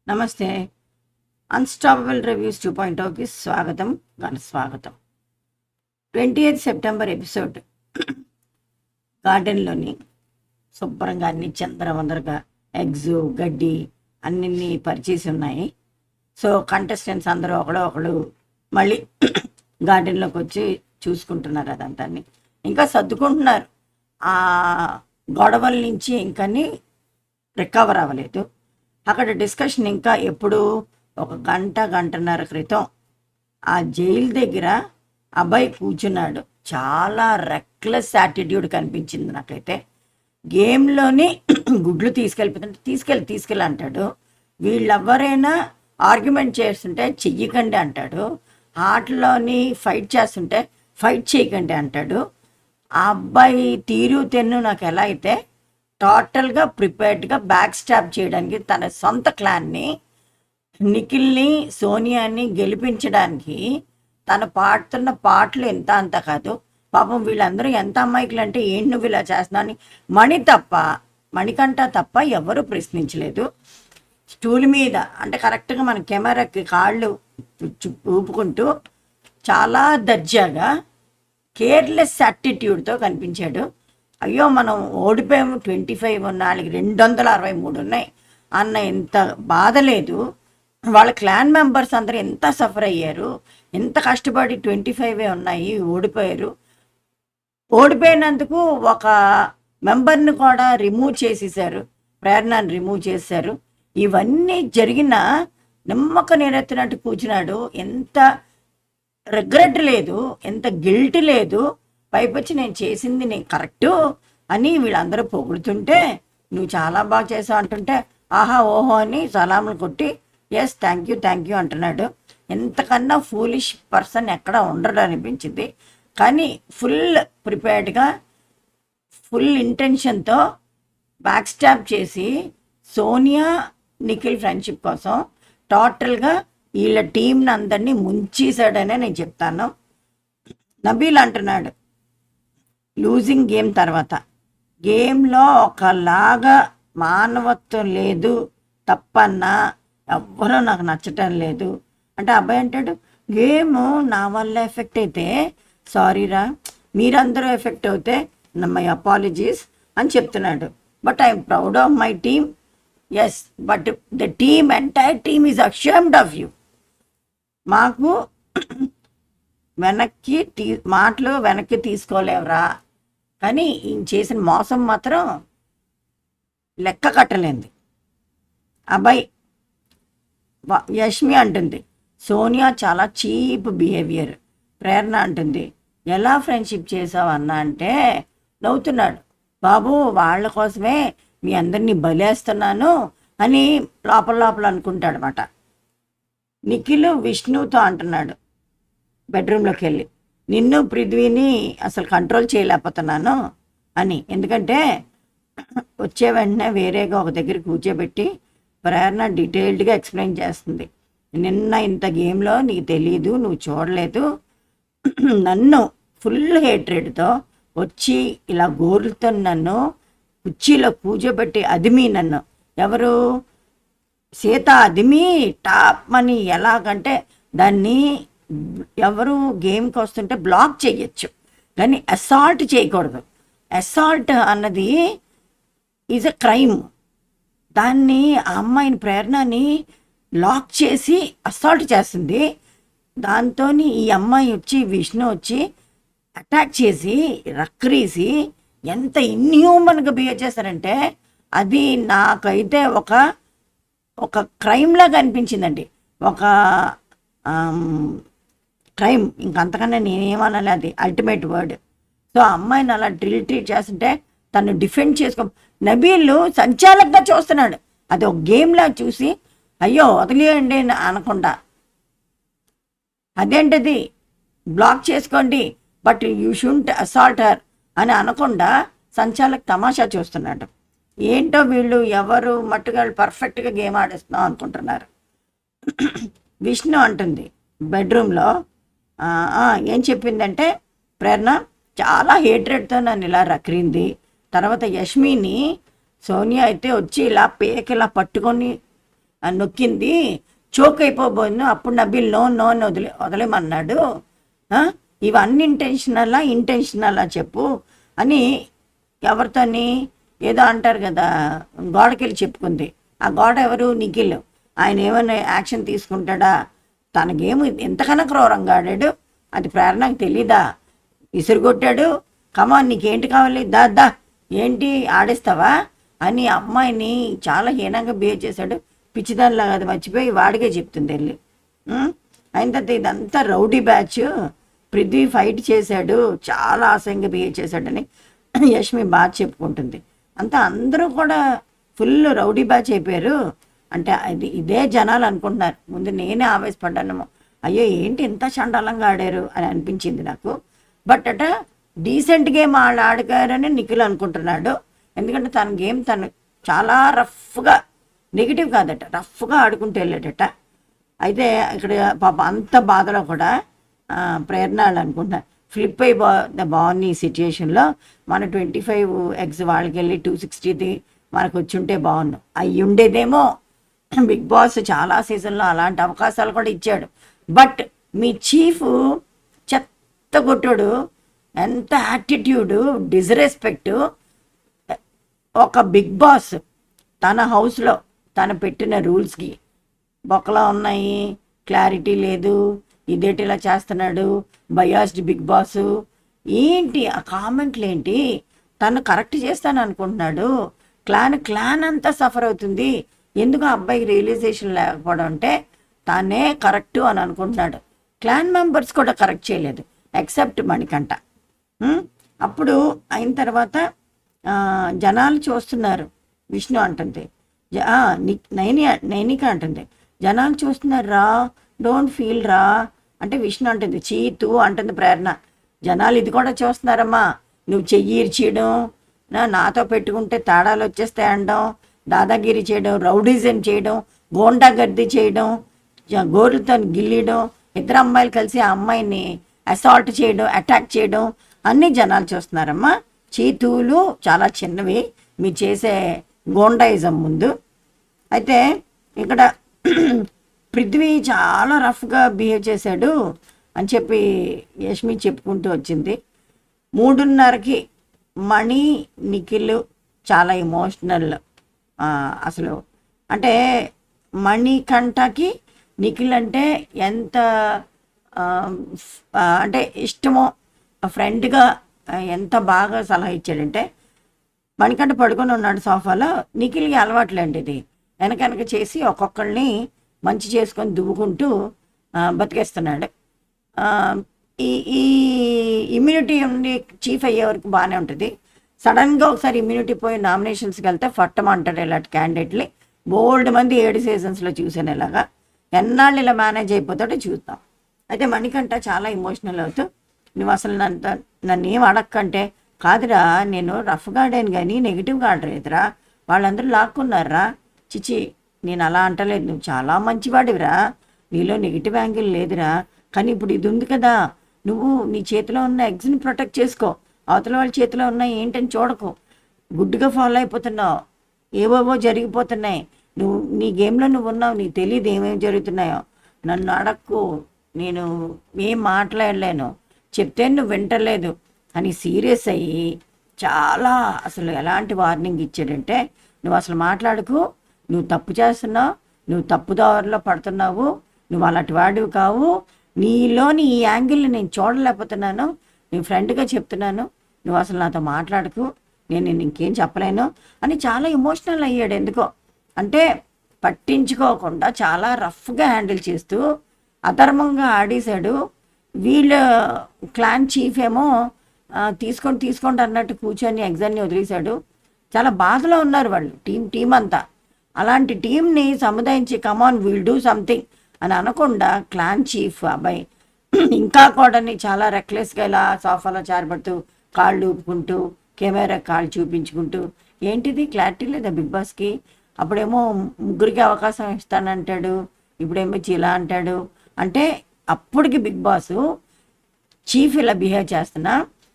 నమస్తే. Unstoppable reviews 2.0కి స్వాగతం, ఘనస్వాగతం. 28 September episode గార్డెన్‌లోని శుభ్రంగా అన్ని చిందరవందరగా ఎగ్స్, గడ్డి అన్నీ పరిచేసి ఉన్నాయి. సో, కంటెస్టెంట్స్ అందరూ ఒకళ్ళు మళ్ళీ గార్డెన్‌లోకి వచ్చి చూసుకుంటున్నారు అదంతాన్ని. ఇంకా సర్దుకుంటున్నారు. ఆ గొడవల నుంచి ఇంకని రికవర్ అవ్వలేదు. అక్కడ డిస్కషన్ ఇంకా ఎప్పుడు ఒక గంటన్నర క్రితం ఆ జైలు దగ్గర అబ్బాయి కూర్చున్నాడు. చాలా రెక్లెస్ యాటిట్యూడ్ కనిపించింది నాకైతే. గేమ్లోని గుడ్లు తీసుకెళ్ళి అంటాడు. వీళ్ళెవరైనా ఆర్గ్యుమెంట్ చేస్తుంటే చెయ్యకండి అంటాడు. ఆటలోని ఫైట్ చేస్తుంటే ఫైట్ చేయకండి అంటాడు. ఆ అబ్బాయి తీరు తెన్ను నాకు ఎలా అయితే టోటల్గా ప్రిపేర్డ్గా బ్యాక్ స్టాప్ చేయడానికి తన సొంత క్లాన్ని నిఖిల్ని సోనియాని గెలిపించడానికి తను పాడుతున్న పాటలు ఎంత అంత కాదు. పాపం వీళ్ళందరూ ఎంత అమ్మాయికులు అంటే ఏంటి నువ్వు ఇలా చేస్తున్నాని మణికంఠ తప్ప ఎవరు ప్రశ్నించలేదు. స్టూల్ మీద అంటే కరెక్ట్గా మన కెమెరాకి కాళ్ళు ఊపుకుంటూ చాలా దర్జాగా కేర్లెస్ యాటిట్యూడ్తో కనిపించాడు. అయ్యో మనం ఓడిపోయాము, 25 ఉన్నాయి, 263 ఉన్నాయి అన్న ఎంత బాధ లేదు. వాళ్ళ క్లాన్ మెంబర్స్ అందరూ ఎంత సఫర్ అయ్యారు, ఎంత కష్టపడి 25 ఉన్నాయి, ఓడిపోయినందుకు ఒక మెంబర్ని కూడా రిమూవ్ చేసేసారు, ప్రేరణని రిమూవ్ చేశారు. ఇవన్నీ జరిగిన నిమ్మక నీరెత్తినట్టు కూర్చున్నాడు. ఎంత రిగ్రెట్ లేదు, ఎంత గిల్ట్ లేదు. పైపొచ్చి నేను చేసింది నేను కరెక్టు అని వీళ్ళందరూ పొగుడుతుంటే నువ్వు చాలా బాగా చేసావు అంటుంటే ఆహా ఓహో అని సలాములు కొట్టి ఎస్ థ్యాంక్ యూ అంటున్నాడు. ఎంతకన్నా ఫూలిష్ పర్సన్ ఎక్కడ ఉండడు అనిపించింది. కానీ ఫుల్ ప్రిపేర్డ్గా ఫుల్ ఇంటెన్షన్తో బ్యాక్ స్టాప్ చేసి సోనియా నిఖిల్ ఫ్రెండ్షిప్ కోసం టోటల్గా వీళ్ళ టీంని అందరినీ ముంచేశాడనే నేను చెప్తాను. నబీల్ అంటున్నాడు లూజింగ్ గేమ్ తర్వాత గేమ్లో ఒకలాగా మానవత్వం లేదు, తప్పన్నా ఎవ్వరూ నాకు నచ్చటం లేదు అంటే అబ్బాయి అంటాడు గేము నా వల్ల ఎఫెక్ట్ అయితే సారీరా, మీరందరూ ఎఫెక్ట్ అవుతే మై అపాలజీస్ అని చెప్తున్నాడు. But I'm proud of my team. Yes, but the team entire team is ashamed of you. మాకు మాటలు వెనక్కి తీసుకోలేవురా, కానీ ఈయన చేసిన మోసం మాత్రం లెక్క కట్టలేంది. అబ్బాయి యష్మి అంటుంది సోనియా చాలా చీప్ బిహేవియర్. ప్రేరణ అంటుంది ఎలా ఫ్రెండ్షిప్ చేసావు అన్నా అంటే నవ్వుతున్నాడు. బాబు వాళ్ళ కోసమే మీ అందరినీ బలేస్తున్నాను అని లోపల అనుకుంటాడు అన్నమాట. నిఖిల్ విష్ణుతో అంటున్నాడు బెడ్రూమ్లోకి వెళ్ళి నిన్ను పృథ్వీని అసలు కంట్రోల్ చేయలేకపోతున్నాను అని. ఎందుకంటే వచ్చే వెంటనే వేరేగా ఒక దగ్గర కూర్చోబెట్టి ప్రేరణ డీటెయిల్డ్గా ఎక్స్ప్లెయిన్ చేస్తుంది. నిన్న ఇంత గేమ్లో నీకు తెలియదు, నువ్వు చూడలేదు, నన్ను ఫుల్ హేట్రెడ్తో వచ్చి ఇలా గోరులతో నన్ను కుర్చీలో కూర్చోబెట్టి అదిమి నన్ను ఎవరు సీత అదిమి టాప్ అని ఎలాగంటే దాన్ని ఎవరు గేమ్కి వస్తుంటే బ్లాక్ చేయొచ్చు కానీ అసాల్ట్ చేయకూడదు. అసాల్ట్ అన్నది ఈజ్ ఎ క్రైమ్. దాన్ని ఆ అమ్మాయిని ప్రేరణని లాక్ చేసి అసాల్ట్ చేస్తుంది. దాంతో ఈ అమ్మాయి వచ్చి విష్ణు వచ్చి అటాక్ చేసి రక్రీసి ఎంత ఇన్హ్యూమన్గా బిహేవ్ చేస్తారంటే అది నాకైతే ఒక క్రైమ్లాగా అనిపించిందండి. ఒక క్రైమ్, ఇంకంతకన్నా నేనేమనాలి, అది అల్టిమేట్ వర్డ్. సో ఆ అమ్మాయిని అలా ట్రీట్ చేస్తుంటే తను డిఫెండ్ చేసుకో నబీల్ సంచాలకంగా చూస్తున్నాడు. అది ఒక గేమ్లా చూసి అయ్యో వదిలేయండి అనకుండా అదేంటది బ్లాక్ చేసుకోండి బట్ యూ షుంట్ అసాల్ట్ హర్ అని అనకుండా సంచాలక్ తమాషా చూస్తున్నాడు. ఏంటో వీళ్ళు ఎవరు మట్టుగా పర్ఫెక్ట్గా గేమ్ ఆడేస్తున్నాం అనుకుంటున్నారు. విష్ణు అంటుంది బెడ్రూమ్లో ఏం చెప్పిందంటే ప్రేరణ చాలా హేట్రెడ్తో నన్ను ఇలా రక్రింది. తర్వాత యష్మిని సోనియా అయితే వచ్చి ఇలా పేకలా పట్టుకొని నొక్కింది, చోక్ అయిపోబోయింది. అప్పుడు నబీల్ నో నో అని వదిలేమన్నాడు. ఇవన్నీ ఇంటెన్షనలా చెప్పు అని ఎవరితోని ఏదో అంటారు కదా, గోడకెళ్ళి చెప్పుకుంది. ఆ గోడ ఎవరు? నిఖిల్. ఆయన ఏమైనా యాక్షన్ తీసుకుంటాడా? తనకేమో ఎంతకన్నా క్రూరంగా ఆడాడు. అది ప్రేరణకు తెలీదా? విసురుగొట్టాడు. కమాన్ నీకేంటి కావాలి, దా ఏంటి ఆడేస్తావా అని అమ్మాయిని చాలా హీనంగా బిహేవ్ చేశాడు. పిచ్చిదానిలాగా అది మర్చిపోయి వాడికే చెప్తుంది వెళ్ళి. అయిన తర్వాత ఇదంతా రౌడీ బ్యాచ్, పృథ్వీ ఫైట్ చేశాడు, చాలా ఆశయంగా బిహేవ్ చేశాడని యష్మి బాగా చెప్పుకుంటుంది. అంతా అందరూ కూడా ఫుల్ రౌడీ బ్యాచ్ అయిపోయారు. అంటే ఇదే జనాలు అనుకుంటున్నారు. ముందు నేనే ఆవేశపడ్డాను, అయ్యో ఏంటి ఇంత చండాలంగా ఆడారు అని అనిపించింది నాకు. బట్ డీసెంట్ గేమ్ ఆడగారని నిఖిల్ అనుకుంటున్నాడు. ఎందుకంటే తన గేమ్ తను చాలా రఫ్గా, నెగిటివ్ కాదట, రఫ్గా ఆడుకుంటూ వెళ్ళాడట. అయితే ఇక్కడ పాప అంత బాధలో కూడా ప్రేరణాలు అనుకుంటున్నారు ఫ్లిప్ అయి బాగుంది ఈ సిచ్యుయేషన్లో. మన 25 eggs వాళ్ళకి వెళ్ళి 260 మనకు వచ్చి ఉంటే బాగున్నాం. అవి ఉండేదేమో. బిగ్ బాస్ చాలా సీజన్లో అలాంటి అవకాశాలు కూడా ఇచ్చాడు. బట్ మీ చీఫ్ చెత్త కొట్టుడు, ఎంత యాటిట్యూడు, డిస్రెస్పెక్టు. ఒక బిగ్ బాస్ తన హౌస్లో తను పెట్టిన రూల్స్కి బొక్కలా ఉన్నాయి, క్లారిటీ లేదు, ఇదేటిలా చేస్తున్నాడు, బయాస్డ్ బిగ్ బాస్ ఏంటి ఆ కామెంట్లు ఏంటి? తను కరెక్ట్ చేస్తాను అనుకుంటున్నాడు. క్లాన్ అంతా సఫర్ అవుతుంది. ఎందుకు ఆ అబ్బాయికి రియలైజేషన్ లేకపోవడం అంటే తానే కరెక్టు అని అనుకుంటున్నాడు. క్లాన్ మెంబర్స్ కూడా కరెక్ట్ చేయలేదు ఎక్సెప్ట్ మణికంఠ. అప్పుడు అయిన తర్వాత జనాలు చూస్తున్నారు. విష్ణు అంటుంది, నైనిక అంటుంది, జనాలు చూస్తున్నారు రా, డోంట్ ఫీల్ రా అంటే విష్ణు అంటుంది, చీతు అంటుంది ప్రేరణ. జనాలు ఇది కూడా చూస్తున్నారమ్మా, నువ్వు చెయ్యి ఇర్చేయడం, నాతో పెట్టుకుంటే తేడాలు వచ్చేస్తాయి అనడం, దాదాగిరి చేయడం, రౌడీజం చేయడం, గోండా గర్దీ చేయడం, గోర్లతో గిల్లియడం, ఇద్దరు అమ్మాయిలు కలిసి ఆ అమ్మాయిని అసాల్ట్ చేయడం, అటాక్ చేయడం అన్నీ జనాలు చూస్తున్నారమ్మా. చీతువులు చాలా చిన్నవి మీరు చేసే గోండాయిజం ముందు. అయితే ఇక్కడ పృథ్వీ చాలా రఫ్గా బిహేవ్ చేశాడు అని చెప్పి యష్మి చెప్పుకుంటూ వచ్చింది. 3:30కి మణి నిఖిల్ చాలా ఎమోషనల్. అసలు అంటే మణికంఠకి నిఖిల్ అంటే ఎంత అంటే ఇష్టమో, ఫ్రెండ్గా ఎంత బాగా సలహా ఇచ్చాడంటే, మణికంఠ పడుకొని ఉన్నాడు సోఫాలో, నిఖిల్కి అలవాట్లేండి ఇది, వెనక చేసి ఒక్కొక్కళ్ళని మంచి చేసుకొని దువ్వుకుంటూ బతికేస్తున్నాడు. ఈ ఇమ్యూనిటీ ఉండి చీఫ్ అయ్యే వరకు బాగానే ఉంటుంది. సడన్గా ఒకసారి ఇమ్యూనిటీ పోయి నామినేషన్స్కి వెళ్తే ఫట్టమంటాడు ఇలాంటి క్యాండిడేట్ని. బోల్డ్ మంది 7 సీజన్స్లో చూసాను ఇలాగా. ఎన్నాళ్ళు ఇలా మేనేజ్ అయిపోతాడో చూద్దాం. అయితే మణికంఠ చాలా ఎమోషనల్ అవుతూ, నువ్వు అసలు నన్ను ఏం అడక్కంటే, కాదురా నేను రఫ్గా ఆడాను కానీ నెగిటివ్గా ఆడలేదురా, వాళ్ళందరూ లాక్కున్నారా, చిచి నేను అలా అంటలేదు, నువ్వు చాలా మంచివాడివిరా, నీలో నెగిటివ్ యాంగిల్ లేదురా, కానీ ఇప్పుడు ఇది ఉంది కదా, నువ్వు నీ చేతిలో ఉన్న ఎగ్స్ని ప్రొటెక్ట్ చేసుకో, అవతల వాళ్ళ చేతిలో ఉన్నాయి ఏంటని చూడకు, గుడ్డుగా ఫాలో అయిపోతున్నావు, ఏవోవో జరిగిపోతున్నాయి, నువ్వు నీ గేమ్లో నువ్వు ఉన్నావు, నీకు తెలియదు ఏమేమి జరుగుతున్నాయో, నన్ను అడక్కు, నేను ఏం మాట్లాడలేను, చెప్తే నువ్వు వింటలేదు అని సీరియస్ అయ్యి చాలా అసలు ఎలాంటి వార్నింగ్ ఇచ్చాడంటే, నువ్వు అసలు మాట్లాడకు, నువ్వు తప్పు చేస్తున్నావు, నువ్వు తప్పుదారిలో పడుతున్నావు, నువ్వు అలాంటి వాడివి కావు, నీలోని ఈ యాంగిల్ని నేను చూడలేకపోతున్నాను, నీ ఫ్రెండ్గా చెప్తున్నాను, నువ్వు అసలు నాతో మాట్లాడకు, నేను ఇంకేం చెప్పలేను అని చాలా ఎమోషనల్ అయ్యాడు. ఎందుకో అంటే పట్టించుకోకుండా చాలా రఫ్గా హ్యాండిల్ చేస్తూ అధర్మంగా ఆడేశాడు. వీళ్ళ క్లాన్ చీఫ్ ఏమో తీసుకోండి అన్నట్టు కూర్చొని ఎగ్జామ్ని వదిలేశాడు. చాలా బాధలో ఉన్నారు వాళ్ళు, టీం అంతా. అలాంటి టీంని సముదాయించి కమాన్ విల్ డూ సంథింగ్ అని అనకుండా క్లాన్ చీఫ్ అబ్బాయి ఇంకా కూడా చాలా రెక్లెస్గా ఇలా సోఫాలో చేరబడుతూ కాళ్ళు ఊపుకుంటూ కెమెరా కాళ్ళు చూపించుకుంటూ, ఏంటిది క్లారిటీ లేదా బిగ్ బాస్కి? అప్పుడేమో ముగ్గురికి అవకాశం ఇస్తానంటాడు, ఇప్పుడేమో ఇలా అంటాడు. అంటే అప్పటికి బిగ్ బాస్ చీఫ్ ఇలా బిహేవ్ చేస్తున్నా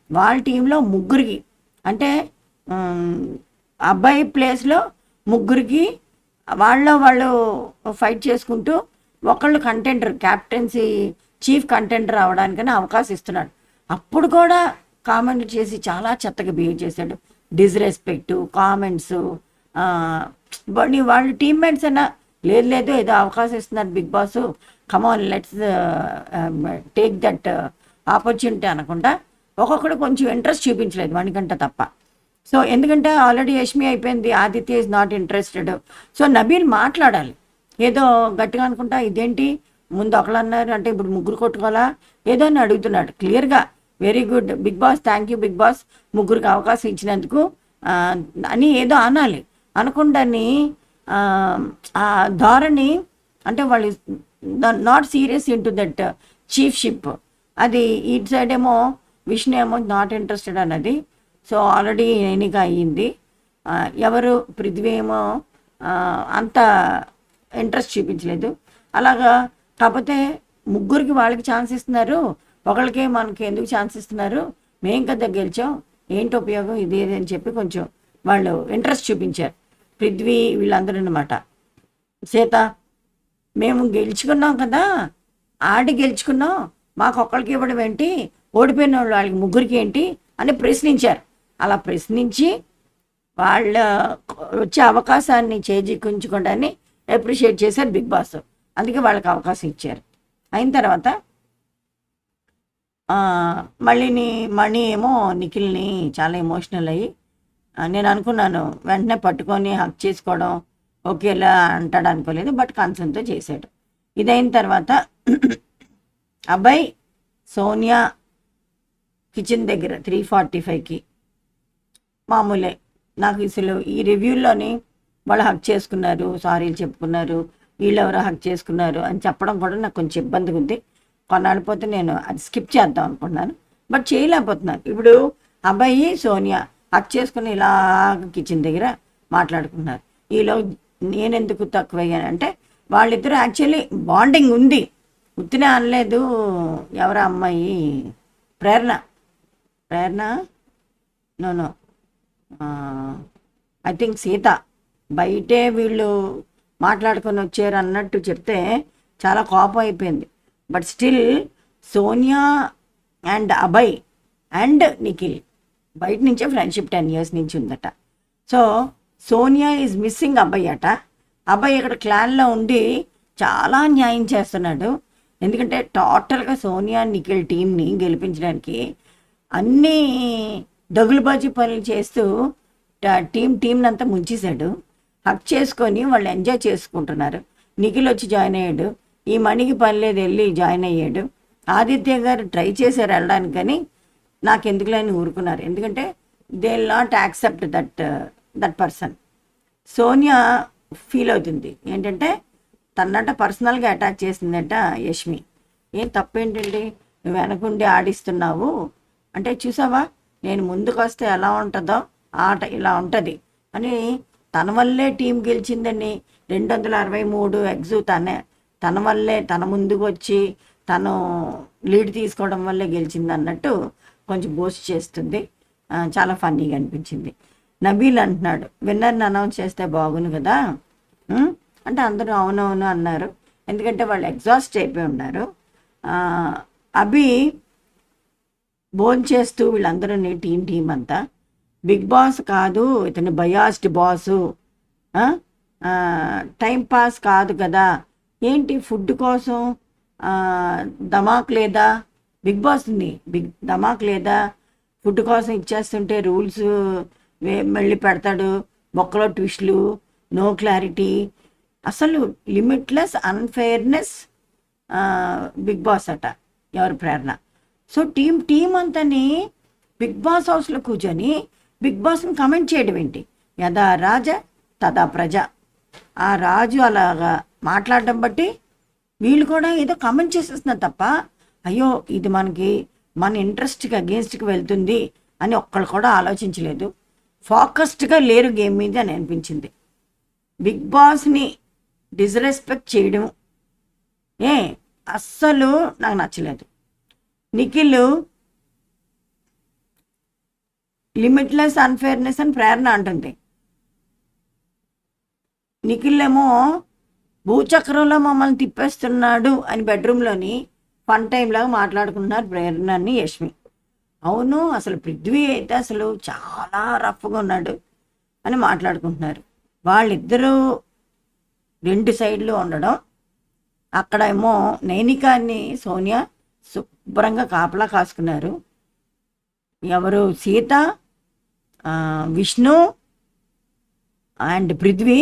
వాళ్ళ టీంలో ముగ్గురికి, అంటే అబ్బాయి ప్లేస్లో ముగ్గురికి వాళ్ళు ఫైట్ చేసుకుంటూ ఒకళ్ళు కంటెండర్ క్యాప్టెన్సీ చీఫ్ కంటెండర్ అవడానికని అవకాశం ఇస్తున్నాడు. అప్పుడు కూడా కామెంట్ చేసి చాలా చెత్తగా బిహేవ్ చేశాడు. Disrespect comments. వాళ్ళు టీమ్మేట్స్ అయినా లేదు లేదు ఏదో అవకాశం ఇస్తున్నారు Bigg Boss, come on let's take that opportunity అనకుండా ఒక్కొక్కడు కొంచెం ఇంట్రెస్ట్ చూపించలేదు వానికంట తప్ప. సో ఎందుకంటే ఆల్రెడీ యష్మి అయిపోయింది, Aditya is not interested. So Nabeel మాట్లాడాలి. ఏదో గట్టిగా అనుకుంటా ఇదేంటి ముందు ఒకళ్ళు అన్నారు అంటే ఇప్పుడు ముగ్గురు కొట్టుకోవాలా ఏదో అని అడుగుతున్నాడు క్లియర్గా. Very good Bigg Boss, thank you Bigg Boss, ముగ్గురికి అవకాశం ఇచ్చినందుకు అని ఏదో అనాలి. అనకుండాని ఆ ధోరణి అంటే వాళ్ళు నాట్ సీరియస్ ఇంటూ దట్ చీఫ్షిప్. అది ఇటు సైడ్ ఏమో విష్ణు ఏమో నాట్ ఇంట్రెస్టెడ్ అన్నది. సో ఆల్రెడీ ఎన్నిక అయ్యింది. ఎవరు పృథ్వీ ఏమో అంత ఇంట్రెస్ట్ చూపించలేదు. అలాగా కాకపోతే ముగ్గురికి వాళ్ళకి ఛాన్స్ ఇస్తున్నారు, ఒకళ్ళకే మనకి ఎందుకు ఛాన్స్ ఇస్తున్నారు, మేం కదా గెలిచాం, ఏంటి ఉపయోగం ఇది అని చెప్పి కొంచెం వాళ్ళు ఇంట్రెస్ట్ చూపించారు పృథ్వీ వీళ్ళందరూ అనమాట. సీత మేము గెలుచుకున్నాం కదా, ఆడి గెలుచుకున్నాం, మాకు ఒక్కరికి ఇవ్వడం ఏంటి, ఓడిపోయిన వాళ్ళు వాళ్ళకి ముగ్గురికి ఏంటి అని ప్రశ్నించారు. అలా ప్రశ్నించి వాళ్ళ వచ్చే అవకాశాన్ని చేజిక్కించుకోవడాన్ని అప్రిషియేట్ చేశారు బిగ్ బాస్. అందుకే వాళ్ళకి అవకాశం ఇచ్చారు. అయిన తర్వాత మణి ఏమో నిఖిల్ని చాలా ఎమోషనల్ అయ్యి నేను అనుకున్నాను వెంటనే పట్టుకొని హక్ చేసుకోవడం ఓకేలా అంటాడు అనుకోలేదు, బట్ కన్సర్న్తో చేశాడు. ఇదైన తర్వాత అబ్బాయి సోనియా కిచెన్ దగ్గర 3:45కి మామూలే. నాకు అసలు ఈ రివ్యూల్లోని వాళ్ళు హక్ చేసుకున్నారు, సారీలు చెప్పుకున్నారు, వీళ్ళెవరో హక్ చేసుకున్నారు అని చెప్పడం కూడా నాకు కొంచెం ఇబ్బందిగా ఉంది. కొన్నాళ్ళు పోతే నేను అది స్కిప్ చేద్దాం అనుకుంటున్నాను, బట్ చేయలేకపోతున్నాను. ఇప్పుడు అబ్బాయి సోనియా హక్ చేసుకుని ఇలా కిచెన్ దగ్గర మాట్లాడుకున్నారు. ఈలో నేనెందుకు తక్కువయ్యానంటే వాళ్ళిద్దరూ యాక్చువల్లీ బాండింగ్ ఉంది, ఉత్తినే అనలేదు. ఎవరు అమ్మాయి ప్రేరణ నో ఐ థింక్ సీత బయటే వీళ్ళు మాట్లాడుకొని వచ్చారు అన్నట్టు చెప్తే చాలా కోపం అయిపోయింది. But still Sonia and Abhay and Nikhil బయట నుంచే ఫ్రెండ్షిప్ 10 years నుంచి ఉందట. So Sonia is missing Abhay అట. అభయ్ ఇక్కడ క్లాన్లో ఉండి చాలా న్యాయం చేస్తున్నాడు. ఎందుకంటే టోటల్గా సోనియా నిఖిల్ టీంని గెలిపించడానికి అన్నీ దగులుబాజీ పనులు చేస్తూ టీంని అంతా ముంచేశాడు. హక్ చేసుకొని వాళ్ళు ఎంజాయ్ చేసుకుంటున్నారు. నిఖిల్ వచ్చి జాయిన్ అయ్యాడు, ఈ మణికి పని లేదు వెళ్ళి జాయిన్ అయ్యాడు. ఆదిత్య గారు ట్రై చేశారు వెళ్ళడానికి, కానీ నాకు ఎందుకులేని ఊరుకున్నారు. ఎందుకంటే they will not accept that person. Sonia feel అవుతుంది ఏంటంటే తన్నట పర్సనల్గా అటాక్ చేసిందట యష్మి. ఏం తప్పేంటండి, నువ్వు వెనకుండి ఆడిస్తున్నావు అంటే చూసావా నేను ముందుకు వస్తే ఎలా ఉంటుందో ఆట ఇలా ఉంటుంది అని. తన వల్లే టీం గెలిచిందని 263 ఎగ్జు తన వల్లే, తన ముందుకు వచ్చి తను లీడ్ తీసుకోవడం వల్లే గెలిచింది అన్నట్టు కొంచెం బూస్ట్ చేస్తుంది. చాలా ఫన్నీగా అనిపించింది. నబీల్ అంటున్నాడు విన్నర్ని అనౌన్స్ చేస్తే బాగుంది కదా అంటే అందరూ అవునవును అన్నారు, ఎందుకంటే వాళ్ళు ఎగ్జాస్ట్ అయిపోయి ఉన్నారు. అభి భోంచేస్తూ వీళ్ళందరూ టీం అంతా బిగ్ బాస్ కాదు ఇతను బయాస్డ్ బాసు, టైం పాస్ కాదు కదా, ఏంటి ఫుడ్ కోసం ధమాక్ లేదా, బిగ్ బాస్ ఉంది ధమాక్ లేదా, ఫుడ్ కోసం ఇచ్చేస్తుంటే రూల్స్ మళ్ళీ పెడతాడు, బొక్కలో ట్విస్ట్లు, నో క్లారిటీ, అసలు లిమిట్లెస్ అన్ఫెయిర్నెస్ బిగ్ బాస్ అట. ఎవరు ప్రేరణ. సో టీం అంతని బిగ్ బాస్ హౌస్లో కూర్చొని బిగ్ బాస్ని కమెంట్ చేయడం ఏంటి, యథా రాజ తదా ప్రజ. ఆ రాజు అలాగా మాట్లాడడం బట్టి వీళ్ళు కూడా ఏదో కమెంట్ చేసేస్తున్నారు తప్ప అయ్యో ఇది మన ఇంట్రెస్ట్కి అగేన్స్ట్కి వెళ్తుంది అని ఒక్కళ్ళు కూడా ఆలోచించలేదు. ఫోకస్డ్గా లేరు గేమ్ మీద అని అనిపించింది. బిగ్ బాస్ని డిస్రెస్పెక్ట్ చేయడం అస్సలు నాకు నచ్చలేదు. నిఖిల్ లిమిట్లెస్ అన్ఫేర్నెస్ అని ప్రేరణ అంటుంది. నిఖిల్ ఏమో భూచక్రంలో మమ్మల్ని తిప్పేస్తున్నాడు అని బెడ్రూమ్లోని ఫన్ టైం లాగా మాట్లాడుకుంటున్నారు ప్రేరణని యష్మి. అవును, అసలు పృథ్వీ అయితే అసలు చాలా రఫ్గా ఉన్నాడు అని మాట్లాడుకుంటున్నారు. వాళ్ళిద్దరూ రెండు సైడ్లు ఉండడం, అక్కడ ఏమో నైనికాన్ని సోనియా శుభ్రంగా కాపలా కాసుకున్నారు. ఎవరు, సీత, విష్ణు అండ్ పృథ్వీ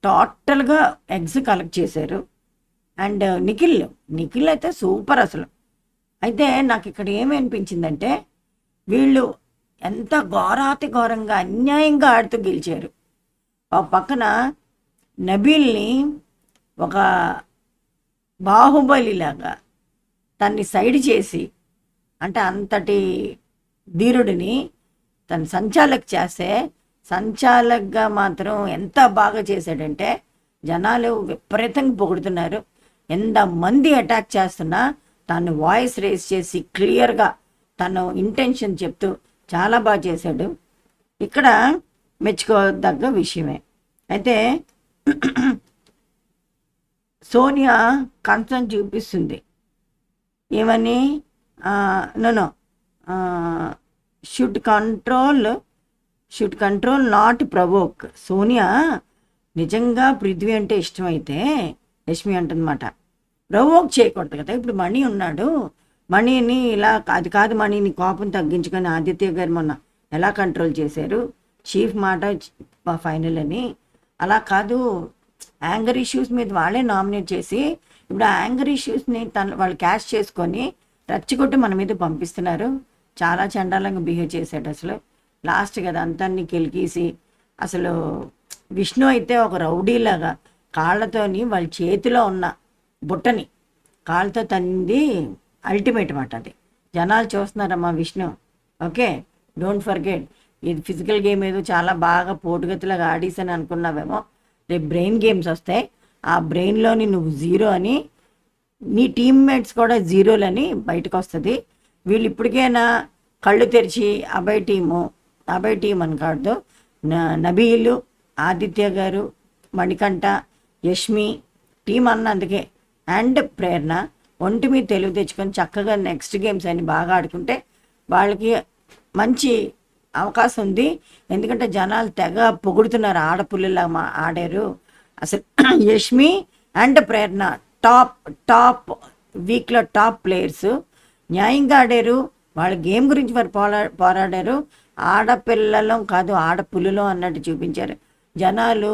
టోటల్గా ఎగ్స్ కలెక్ట్ చేశారు. అండ్ నిఖిల్ అయితే సూపర్ అసలు. అయితే నాకు ఇక్కడ ఏమనిపించిందంటే వీళ్ళు ఎంత ఘోరాతి ఘోరంగా అన్యాయంగా ఆడుతూ గెలిచారు. ఒక పక్కన నబీల్ని ఒక బాహుబలిలాగా తన్ని సైడ్ చేసి, అంటే అంతటి ధీరుడిని తను సంచాలక్ చేస్తే సంచాలక్గా మాత్రం ఎంత బాగా చేశాడంటే జనాలు విపరీతంగా పొగుడుతున్నారు. ఎంతమంది అటాక్ చేస్తున్నా తను వాయిస్ రేస్ చేసి క్లియర్గా తను ఇంటెన్షన్ చెప్తూ చాలా బాగా చేశాడు. ఇక్కడ మెచ్చుకోదగ్గ విషయమే. అయితే సోనియా కన్సర్న్ చూపిస్తుంది. ఏమని, no should control not provoke. Sonia నిజంగా పృథ్వీ అంటే ఇష్టమైతే యష్మి అంటుందన్నమాట, ప్రవోక్ చేయకూడదు కదా. ఇప్పుడు మణి ఉన్నాడు, మణిని ఇలా అది కాదు, మణిని కోపం తగ్గించుకొని ఆదిత్య గారు మొన్న ఎలా కంట్రోల్ చేశారు, చీఫ్ మాట ఫైనల్ అని. అలా కాదు, యాంగర్ ఇష్యూస్ మీద వాళ్ళే నామినేట్ చేసి ఇప్పుడు ఆ యాంగర్ ఇష్యూస్ని వాళ్ళు క్యాష్ చేసుకొని రచ్చికొట్టి మన మీద పంపిస్తున్నారు. చాలా చండాలంగా బిహేవ్ చేశాడు అసలు. లాస్ట్ కదా అంతాన్ని కెలికేసి, అసలు విష్ణు అయితే ఒక రౌడీలాగా కాళ్ళతోని వాళ్ళ చేతిలో ఉన్న బుట్టని కాళ్ళతో తన్నింది అల్టిమేట్ మాట. అది జనాలు చూస్తున్నారమ్మా విష్ణు. ఓకే, డోంట్ ఫర్గెట్, ఇది ఫిజికల్ గేమ్ ఏదో చాలా బాగా పోటుగతిలాగా ఆడేసని అనుకున్నావేమో. రేపు బ్రెయిన్ గేమ్స్ వస్తాయి, ఆ బ్రెయిన్లోని నువ్వు జీరో అని, నీ టీమ్మేట్స్ కూడా జీరోలని బయటకు వస్తుంది. వీళ్ళు ఇప్పటికైనా కళ్ళు తెరిచి అభయ్ టీం అని కాదు, నబీలు, ఆదిత్య గారు, మణికంఠ, యష్మి టీం అన్నందుకే అండ్ ప్రేరణ ఒంటి మీద తెలివి తెచ్చుకొని చక్కగా నెక్స్ట్ గేమ్స్ అని బాగా ఆడుకుంటే వాళ్ళకి మంచి అవకాశం ఉంది. ఎందుకంటే జనాలు తెగ పొగుడుతున్నారు, ఆడపుల్లిలా ఆడారు అసలు. యష్మి అండ్ ప్రేరణ టాప్ వీక్లో టాప్ ప్లేయర్స్, న్యాయంగా ఆడారు. వాళ్ళ గేమ్ గురించి వారు పోరాడారు. ఆడపిల్లలం కాదు ఆడపుల్లులో అన్నట్టు చూపించారు. జనాలు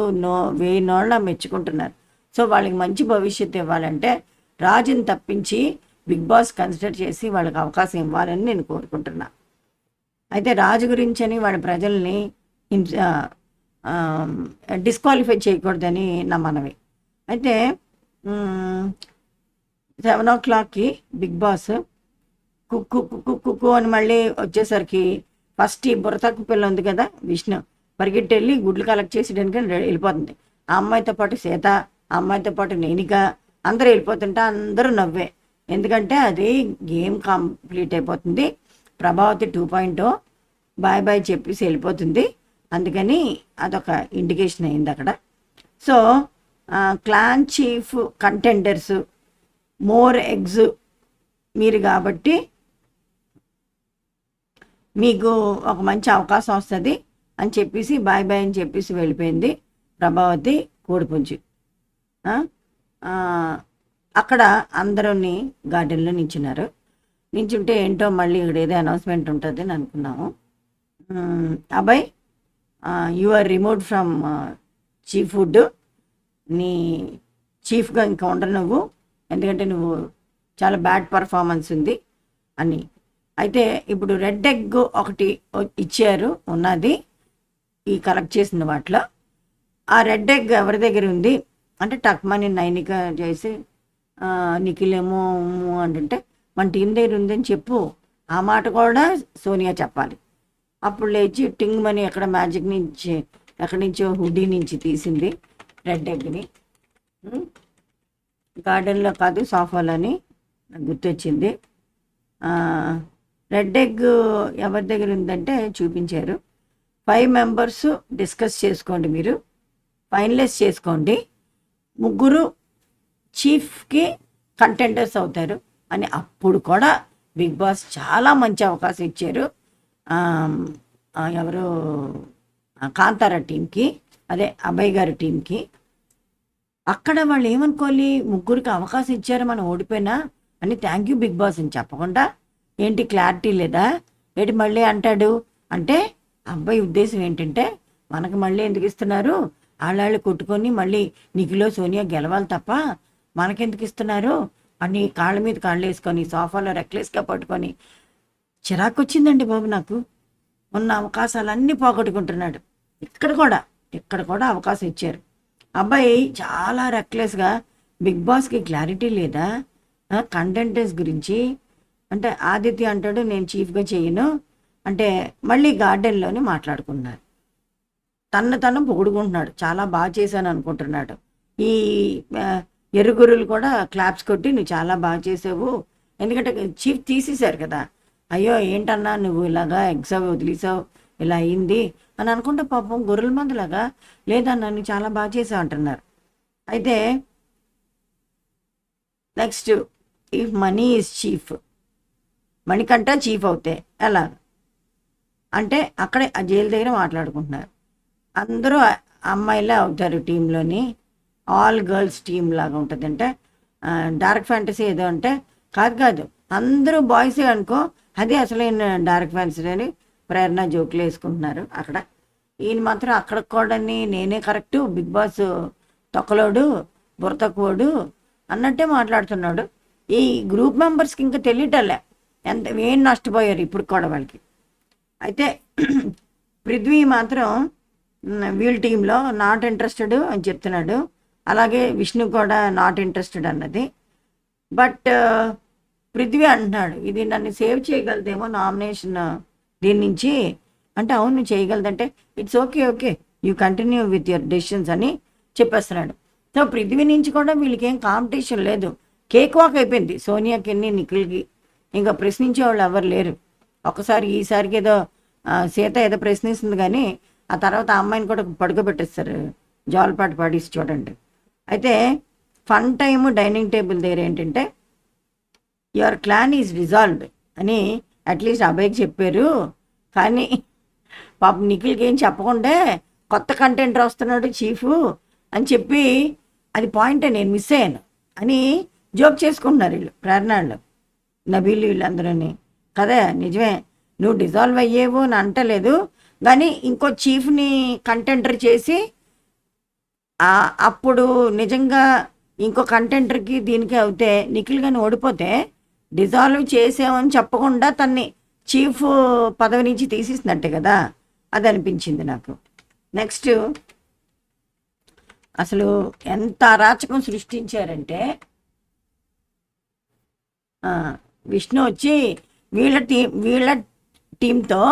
వేయి నోళ్ళ మెచ్చుకుంటున్నారు. సో వాళ్ళకి మంచి భవిష్యత్తు ఇవ్వాలంటే రాజుని తప్పించి బిగ్ బాస్ కన్సిడర్ చేసి వాళ్ళకి అవకాశం ఇవ్వాలని నేను కోరుకుంటున్నా. అయితే రాజు గురించి అని వాళ్ళ ప్రజల్ని డిస్క్వాలిఫై చేయకూడదని నా మనవి. అయితే 7 o'clockకి బిగ్ బాస్ కుక్కు కుక్కు కుక్కు అని మళ్ళీ వచ్చేసరికి ఫస్ట్ ఈ బుర్రతక్కు పిల్ల ఉంది కదా విష్ణు, పరిగెట్టి వెళ్ళి గుడ్లు కలెక్ట్ చేసేయడానికి వెళ్ళిపోతుంది. ఆ అమ్మాయితో పాటు సీత, ఆ అమ్మాయితో పాటు నేనిక అందరూ వెళ్ళిపోతుంటే అందరూ నవ్వే. ఎందుకంటే అది గేమ్ కంప్లీట్ అయిపోతుంది, ప్రభావతి 2.0 బాయ్ చెప్పేసి వెళ్ళిపోతుంది. అందుకని అదొక ఇండికేషన్ అయింది అక్కడ. So clan chief contenders more eggs మీరు కాబట్టి మీకు ఒక మంచి అవకాశం వస్తుంది అని చెప్పేసి బాయ్ అని చెప్పేసి వెళ్ళిపోయింది ప్రభావతి కోడిపుంజి. అక్కడ అందరూని గార్డెన్లో నించుంటే ఏంటో మళ్ళీ ఇక్కడ ఏదో అనౌన్స్మెంట్ ఉంటుంది అని అనుకున్నాము. Abhay, you are removed from chief food, నీ చీఫ్గా ఇంకా ఉండరు నువ్వు, ఎందుకంటే నువ్వు చాలా బ్యాడ్ పర్ఫార్మెన్స్ ఉంది అని. అయితే ఇప్పుడు రెడ్ ఎగ్ ఒకటి ఇచ్చారు ఉన్నది ఈ కలెక్ట్ చేసిన వాటిలో. ఆ రెడ్ ఎగ్ ఎవరి దగ్గర ఉంది అంటే టక్మని నైనిక చేసి నిఖిల్ ఏమో అంటుంటే మన టీం దగ్గర ఉందని చెప్పు, ఆ మాట కూడా సోనియా చెప్పాలి. అప్పుడు లేచి టింగ్ మనీ ఎక్కడ మ్యాజిక్ నుంచి ఎక్కడి నుంచో హుడీ నుంచి తీసింది రెడ్ ఎగ్ని. గార్డెన్లో కాదు సోఫాలని నాకు గుర్తొచ్చింది. రెడ్ ఎగ్ ఎవరి దగ్గర ఉందంటే చూపించారు. 5 members డిస్కస్ చేసుకోండి మీరు. ఫైనలైజ్ చేసుకోండి, ముగ్గురు చీఫ్కి కంటెండర్స్ అవుతారు అని. అప్పుడు కూడా బిగ్ బాస్ చాలా మంచి అవకాశం ఇచ్చారు. ఎవరు కాంతారా టీంకి, అదే అభయ్ గారి టీంకి. అక్కడ వాళ్ళు ఏమనుకోవాలి, ముగ్గురికి అవకాశం ఇచ్చారు మనం ఓడిపోయినా అని థ్యాంక్ యూ బిగ్ బాస్ అని చెప్పకుండా, ఏంటి క్లారిటీ లేదా, ఏంటి మళ్ళీ అంటాడు అంటే అబ్బాయి ఉద్దేశం ఏంటంటే మనకు మళ్ళీ ఎందుకు ఇస్తున్నారు, వాళ్ళు కొట్టుకొని మళ్ళీ నిఖిలో సోనియా గెలవాలి తప్ప మనకెందుకు ఇస్తున్నారు అని కాళ్ళ మీద కాళ్ళు వేసుకొని సోఫాలో రెక్లెస్గా పట్టుకొని చిరాకు వచ్చిందండి బాబు నాకు. ఉన్న అవకాశాలన్నీ పోగొట్టుకుంటున్నాడు. ఇక్కడ కూడా అవకాశం ఇచ్చారు. అబ్బాయి చాలా రెక్లెస్గా, బిగ్ బాస్కి క్లారిటీ లేదా కంటెంటెన్స్ గురించి అంటే ఆదిత్య అంటాడు నేను చీఫ్గా చేయను అంటే మళ్ళీ గార్డెన్లోనే మాట్లాడుకున్నారు. తను పొగుడుకుంటున్నాడు, చాలా బాగా చేశాను అనుకుంటున్నాడు. ఈ ఎరుగురులు కూడా క్లాప్స్ కొట్టి నువ్వు చాలా బాగా చేసావు, ఎందుకంటే చీఫ్ తీసేశారు కదా, అయ్యో ఏంటన్నా నువ్వు ఇలాగా ఎగ్జామ్ వదిలేసావు ఇలా అయింది అని అనుకుంటే పాపం గొర్రెల మందులాగా లేదన్నా నువ్వు చాలా బాగా చేసావు అంటున్నారు. అయితే next, if money is chief, Manikanta chief అవుతే ఎలా అంటే అక్కడే ఆ జైలు దగ్గర మాట్లాడుకుంటున్నారు. అందరూ అమ్మాయిలే అవుతారు టీంలోని, ఆల్ గర్ల్స్ టీమ్ లాగా ఉంటుంది. అంటే డార్క్ ఫ్యాంటసీ ఏదో అంటే కాదు అందరూ బాయ్సే అనుకో, అదే అసలైన డార్క్ ఫ్యాంటసీ అని ప్రేరణ జోకులు వేసుకుంటున్నారు అక్కడ. ఈయన మాత్రం అక్కడ కూడా నేనే కరెక్టు, బిగ్ బాస్ తొక్కలోడు బుర్రతక్కువడు అన్నట్టే మాట్లాడుతున్నాడు. ఈ గ్రూప్ మెంబర్స్కి ఇంకా తెలియటలే ఏం నష్టపోయారు ఇప్పుడు కూడా వాళ్ళకి. అయితే పృథ్వీ మాత్రం వీళ్ళ టీంలో నాట్ ఇంట్రెస్టెడ్ అని చెప్తున్నాడు, అలాగే విష్ణు కూడా నాట్ ఇంట్రెస్టెడ్ అన్నది. బట్ పృథ్వీ అంటున్నాడు ఇది నన్ను సేవ్ చేయగలదేమో నామినేషన్ దీని నుంచి అంటే, అవును నువ్వు చేయగలదంటే it's okay you continue with your decisions అని చెప్పేస్తున్నాడు. సో పృథ్వీ నుంచి కూడా వీళ్ళకి ఏం కాంపిటీషన్ లేదు, కేక్ వాక్ అయిపోయింది సోనియాకి నిఖిల్కి, ఇంకా ప్రశ్నించే వాళ్ళు ఎవరు లేరు. ఒకసారి ఈసారికి ఏదో సీత ఏదో ప్రశ్నిస్తుంది కానీ ఆ తర్వాత ఆ అమ్మాయిని కూడా పడుకోబెట్టేస్తారు జోలపాటు పాడిసి చూడండి. అయితే ఫన్ టైము డైనింగ్ టేబుల్ దగ్గర ఏంటంటే యువర్ క్లాన్ ఈజ్ రిజాల్వ్డ్ అని అట్లీస్ట్ అబ్బాయికి చెప్పారు, కానీ పాప నిఖిల్కి ఏం చెప్పకుండా కొత్త కంటెంటర్ వస్తున్నాడు చీఫ్ అని చెప్పి అది పాయింటే నేను మిస్ అయ్యాను అని జోక్ చేసుకుంటున్నారు వీళ్ళు, ప్రేరణాళ్ళు నబీలు వీళ్ళందరూని. కదా నిజమే, నువ్వు డిజాల్వ్ అయ్యేవు అని అంటలేదు, కానీ ఇంకో చీఫ్ని కంటెంటర్ చేసి అప్పుడు నిజంగా ఇంకో కంటెంటర్కి దీనికి అవుతే నిఖిల్ కానీ ఓడిపోతే డిజాల్వ్ చేసామని చెప్పకుండా తన్ని చీఫ్ పదవి నుంచి తీసేసినట్టే కదా, అది అనిపించింది నాకు. నెక్స్ట్, అసలు ఎంత అరాచకం సృష్టించారంటే విష్ణు వచ్చి వీళ్ళ టీంతో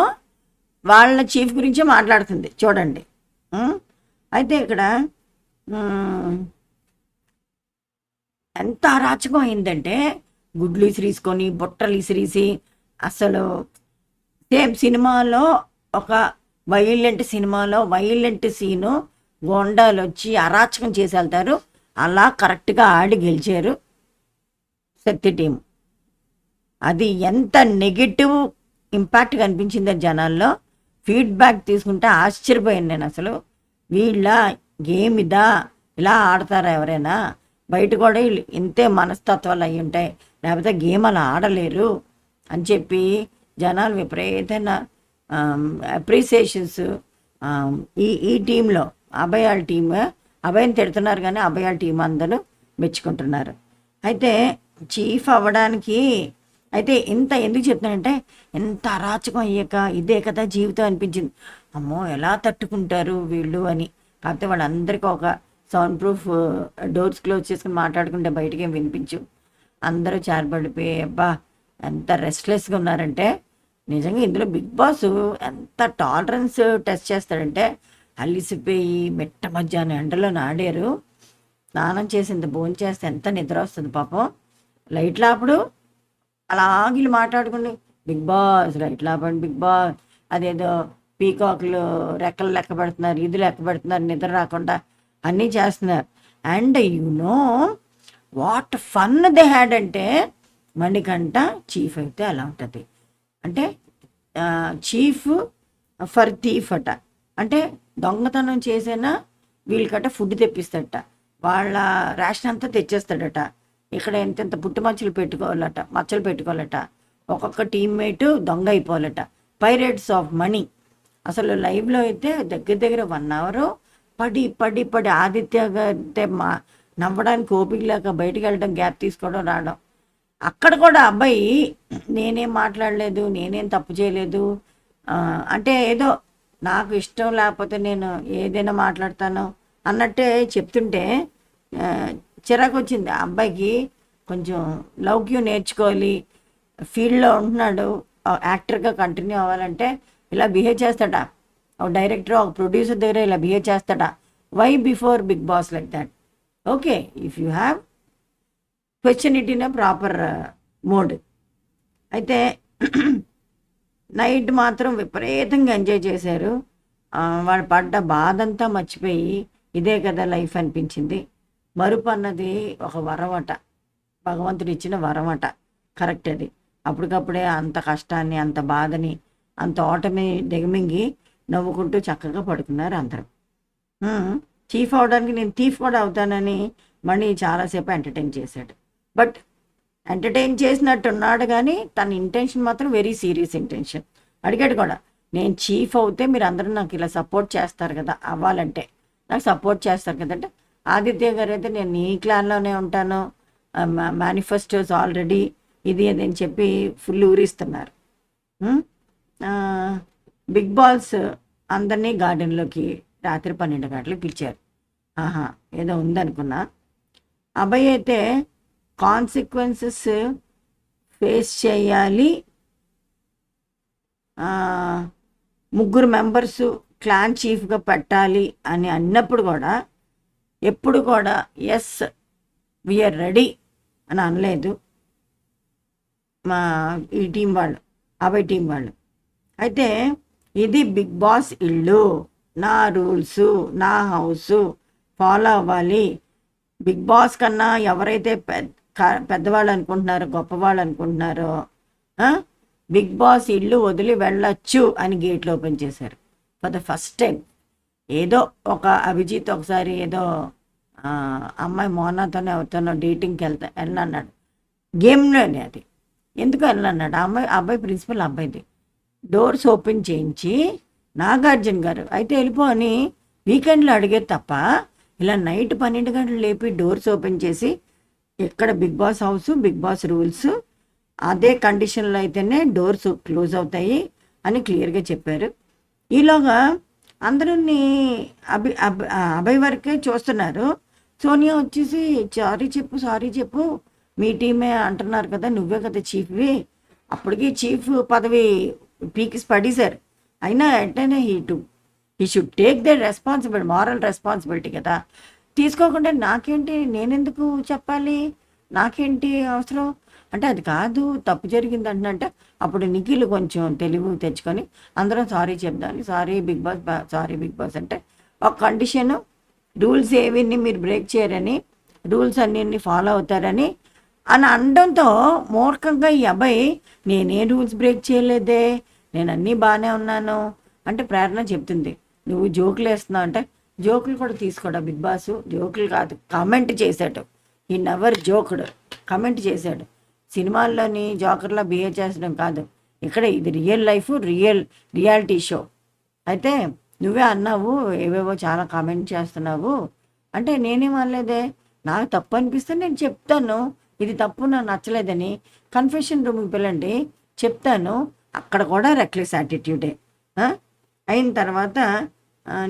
వాళ్ళ చీఫ్ గురించే మాట్లాడుతుంది చూడండి. అయితే ఇక్కడ ఎంత అరాచకం అయిందంటే గుడ్లు ఇసిరీసుకొని బుట్టలు ఇసిరీసి, అసలు సేమ్ సినిమాలో ఒక వైలెంట్ సీను గోండాలు వచ్చి అరాచకం చేసి వెళ్తారు, అలా కరెక్ట్గా ఆడి గెలిచారు శక్తి టీం. అది ఎంత నెగిటివ్ ఇంపాక్ట్ కనిపించిందో జనాల్లో, ఫీడ్బ్యాక్ తీసుకుంటే ఆశ్చర్యపోయాను నేను. అసలు వీళ్ళ గేమ్ ఇదా, ఇలా ఆడతారా ఎవరైనా, బయట కూడా వీళ్ళు ఇంతే మనస్తత్వాలు అయి ఉంటాయి, లేకపోతే గేమ్ అలా ఆడలేరు అని చెప్పి జనాలు విపరీతమైన అప్రిసియేషన్స్ ఈ టీంలో అభయాల టీమ్, అభయం తిడుతున్నారు కానీ అభయాల టీం అందరూ మెచ్చుకుంటున్నారు. అయితే చీఫ్ అవ్వడానికి అయితే ఇంత ఎందుకు చెప్తున్నానంటే ఎంత అరాచకం అయ్యాక ఇదే కదా జీవితం అనిపించింది. అమ్మో ఎలా తట్టుకుంటారు వీళ్ళు అని. కాకపోతే వాళ్ళందరికీ ఒక సౌండ్ ప్రూఫ్ డోర్స్ క్లోజ్ చేసుకుని మాట్లాడుకుంటే బయటకి ఏం వినిపించు, అందరూ చారబడిపోయి అబ్బా ఎంత రెస్ట్లెస్గా ఉన్నారంటే. నిజంగా ఇందులో బిగ్ బాస్ ఎంత టాలరెన్స్ టెస్ట్ చేస్తాడంటే, అలిసిపోయి మిట్ట మధ్యాహ్నం ఎండలో ఆడారు, స్నానం చేసి భోజనం చేస్తే ఎంత నిద్ర వస్తుంది పాపం. లైట్లు అప్పుడు అలాగిలు మాట్లాడుకుని బిగ్ బాస్ లైట్లు ఆపండి బిగ్ బాస్, అదేదో పీకాకులు రెక్కలు లెక్క పెడుతున్నారు, ఇది లెక్క పెడుతున్నారు నిద్ర రాకుండా అన్నీ చేస్తున్నారు. And what fun they had అంటే మణికంఠ చీఫ్ అయితే అలా ఉంటుంది. అంటే చీఫ్ ఫర్ థీఫ్ అట. అంటే దొంగతనం చేసినా వీళ్ళకట ఫుడ్ తెప్పిస్తాడట, వాళ్ళ రేషన్ అంతా తెచ్చేస్తాడట. ఇక్కడ ఎంతెంత పుట్టు మచ్చలు పెట్టుకోవాలట. ఒక్కొక్క టీమ్మేటు దొంగ అయిపోవాలట. Pirates of money. అసలు లైవ్లో అయితే దగ్గర 1 hour పడి ఆదిత్య గారి నవ్వడానికి ఓపిక లేక బయటికి వెళ్ళడం, గ్యాప్ తీసుకోవడం, రావడం. అక్కడ కూడా అబ్బాయి నేనేం మాట్లాడలేదు, నేనేం తప్పు చేయలేదు, అంటే ఏదో నాకు ఇష్టం లేకపోతే నేను ఏదైనా మాట్లాడతాను అన్నట్టే చెప్తుంటే చిరాకు వచ్చింది. ఆ అబ్బాయికి కొంచెం లౌక్యం నేర్చుకోవాలి, ఫీల్డ్లో ఉంటున్నాడు, యాక్టర్గా కంటిన్యూ అవ్వాలంటే ఇలా బిహేవ్ చేస్తాడా? ఒక డైరెక్టర్, ఒక ప్రొడ్యూసర్ దగ్గర ఇలా బిహేవ్ చేస్తాడా? Why before Bigg Boss like that? Okay, if you have question it in a proper mode. అయితే నైట్ మాత్రం విపరీతంగా ఎంజాయ్ చేశారు. వాళ్ళు పడ్డ బాధ అంతా మర్చిపోయి ఇదే కదా లైఫ్ అనిపించింది. మరుపు అన్నది ఒక వరమట, భగవంతుడు ఇచ్చిన వరమట. కరెక్ట్ అది. అప్పటికప్పుడే అంత కష్టాన్ని, అంత బాధని, అంత ఓటమి దిగమింగి నవ్వుకుంటూ చక్కగా పడుకున్నారు అందరూ. చీఫ్ అవడానికి నేను థీఫ్ కూడా అవుతానని మణి చాలాసేపు ఎంటర్టైన్ చేశాడు. బట్ ఎంటర్టైన్ చేసినట్టున్నాడు కానీ తన ఇంటెన్షన్ మాత్రం వెరీ సీరియస్ ఇంటెన్షన్. అడిగాడు కూడా, నేను చీఫ్ అవుతే మీరు అందరూ నాకు ఇలా సపోర్ట్ చేస్తారు కదా, అవ్వాలంటే నాకు సపోర్ట్ చేస్తారు కదంటే, ఆదిత్య గారు అయితే నేను నీ క్లాన్లోనే ఉంటాను, మేనిఫెస్టోస్ ఆల్రెడీ ఇది అది అని చెప్పి ఫుల్ ఊరిస్తున్నారు. బిగ్ బాస్ అందరినీ గార్డెన్లోకి రాత్రి 12 గంటలకు పిలిచారు. ఏదో ఉందనుకున్నా. అబ్బాయి అయితే కాన్సిక్వెన్సెస్ ఫేస్ చేయాలి, 3 మెంబర్స్ క్లాన్ చీఫ్గా పెట్టాలి అని అన్నప్పుడు కూడా ఎప్పుడు కూడా ఎస్ వీఆర్ రెడీ అని అనలేదు ఈ టీం వాళ్ళు, అబ్బాయి టీం వాళ్ళు. అయితే ఇది బిగ్ బాస్ ఇల్లు, నా రూల్స్, నా హౌస్ ఫాలో అవ్వాలి. బిగ్ బాస్ కన్నా ఎవరైతే పెద్దవాళ్ళు అనుకుంటున్నారో, గొప్పవాళ్ళు అనుకుంటున్నారో, బిగ్ బాస్ ఇల్లు వదిలి వెళ్ళొచ్చు అని గేట్లు ఓపెన్ చేశారు ఫర్ ద ఫస్ట్ టైం. ఏదో ఒక అభిజిత్ ఒకసారి ఏదో అమ్మాయి మోనాతోనే ఎవరితోనో డేటింగ్కి వెళ్ళన్నాడు, గేమ్లోనే అది. ఎందుకు వెళ్ళన్నాడు అబ్బాయి ప్రిన్సిపల్ అబ్బాయిది. డోర్స్ ఓపెన్ చేయించి నాగార్జున గారు అయితే వెళ్ళిపో అని వీకెండ్లో అడిగేది తప్ప, ఇలా నైట్ 12 గంటలు లేపి డోర్స్ ఓపెన్ చేసి ఎక్కడ Bigg Boss house, Bigg Boss rules, అదే కండిషన్లో అయితేనే డోర్స్ క్లోజ్ అవుతాయి అని క్లియర్గా చెప్పారు. ఈలోగా అందరూ అభయ్ వరకే చూస్తున్నారు. సోనియా వచ్చేసి సారీ చెప్పు మీ టీమే అంటున్నారు కదా, నువ్వే కదా చీఫ్వి. అప్పటికి చీఫ్ పదవి పీకిస్ పడేశారు. అయినా వెంటనే he should take the responsibility, moral responsibility కదా. తీసుకోకుండా నాకేంటి, నేనెందుకు చెప్పాలి, నాకేంటి అవసరం అంటే, అది కాదు తప్పు జరిగింది అంటే అప్పుడు నిఖిల్ కొంచెం తెలివి తెచ్చుకొని అందరం సారీ చెప్దామని, సారీ బిగ్ బాస్ అంటే ఒక కండిషను, రూల్స్ ఏవిని మీరు బ్రేక్ చేయరని, రూల్స్ అన్నీ ఫాలో అవుతారని అని అనడంతో మూర్ఖంగా ఈ అబ్బాయి నేనే రూల్స్ బ్రేక్ చేయలేదే, నేను అన్నీ బాగానే ఉన్నాను అంటే ప్రేరణ చెప్తుంది నువ్వు జోకులు వేస్తున్నావు అంటే, జోకులు కూడా తీసుకోడా బిగ్ బాస్, జోకులు కాదు కామెంట్ చేశాడు. ఈ నెవర్ జోకుడు, కమెంట్ చేశాడు. సినిమాల్లోని జోకర్లా బిహేవ్ చేసడం కాదు, ఇక్కడ ఇది రియల్ లైఫ్, రియాలిటీ షో. అయితే నువ్వే అన్నావు ఏవేవో చాలా కామెంట్ చేస్తున్నావు అంటే, నేనేం అనలేదే, నాకు తప్పు అనిపిస్తే నేను చెప్తాను, ఇది తప్పు నాకు నచ్చలేదని కన్ఫెషన్ రూమ్కి వెళ్ళండి చెప్తాను. అక్కడ కూడా రెక్లెస్ యాటిట్యూడే. అయిన తర్వాత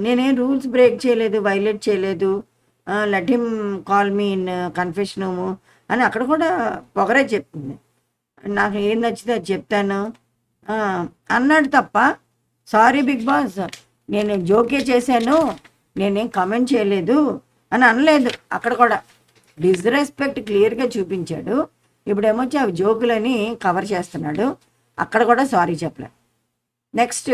నేనేం రూల్స్ బ్రేక్ చేయలేదు, వైలేట్ చేయలేదు, let him call me in confession room అని అక్కడ కూడా పొగరే చెప్తుంది. నాకు ఏం నచ్చితే అది చెప్తాను అన్నాడు తప్ప, సారీ బిగ్ బాస్ నేను జోకే చేశాను, నేనేం కమెంట్ చేయలేదు అని అనలేదు. అక్కడ కూడా డిస్రెస్పెక్ట్ క్లియర్గా చూపించాడు. ఇప్పుడేమొచ్చి అవి జోకులని కవర్ చేస్తున్నాడు. అక్కడ కూడా సారీ చెప్పలే. నెక్స్ట్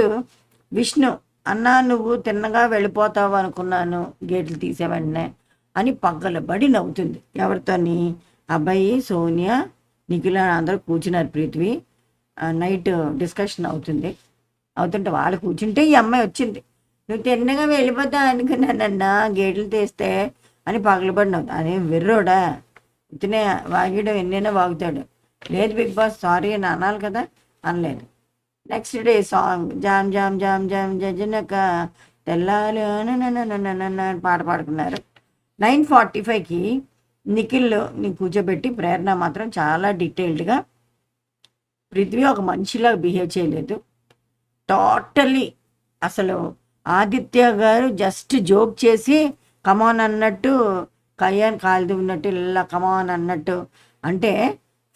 విష్ణు అన్నా నువ్వు తిన్నగా వెళ్ళిపోతావు అనుకున్నాను గేట్లు తీసే వెంటనే అని పగ్గలబడి నవ్వుతుంది. ఎవరితోని? అబ్బాయి, సోనియా, నిఖిల అందరూ కూర్చున్నారు. పృథ్వీ నైట్ డిస్కషన్ అవుతుంటే వాళ్ళు కూర్చుంటే ఈ అమ్మాయి వచ్చింది. నువ్వు తిన్నగా వెళ్ళిపోతా అనుకున్నానన్నా గేట్లు తీస్తే అని పగలబడి నవ్వుతుంది. అదేం వెర్రోడా, ఇతనే వాగడం ఎన్నైనా వాగుతాడు. లేదు బిగ్ బాస్ సారీ అని అనాలి కదా, అనలేదు. నెక్స్ట్ డే సాంగ్ జామ్ జామ్ జామ్ జామ్ జజనక తెల్లాలి పాట పాడుకున్నారు. 9:45కి నిఖిల్ని కూర్చోబెట్టి ప్రేరణ మాత్రం చాలా డీటెయిల్డ్గా పృథ్వీ ఒక మనిషిలాగా బిహేవ్ చేయలేదు. టోటలీ అసలు ఆదిత్య గారు జస్ట్ జోక్ చేసి కమాన్ అన్నట్టు, కయ్యాన్ కాలు ఉన్నట్టు ఇలా కమాన్ అన్నట్టు అంటే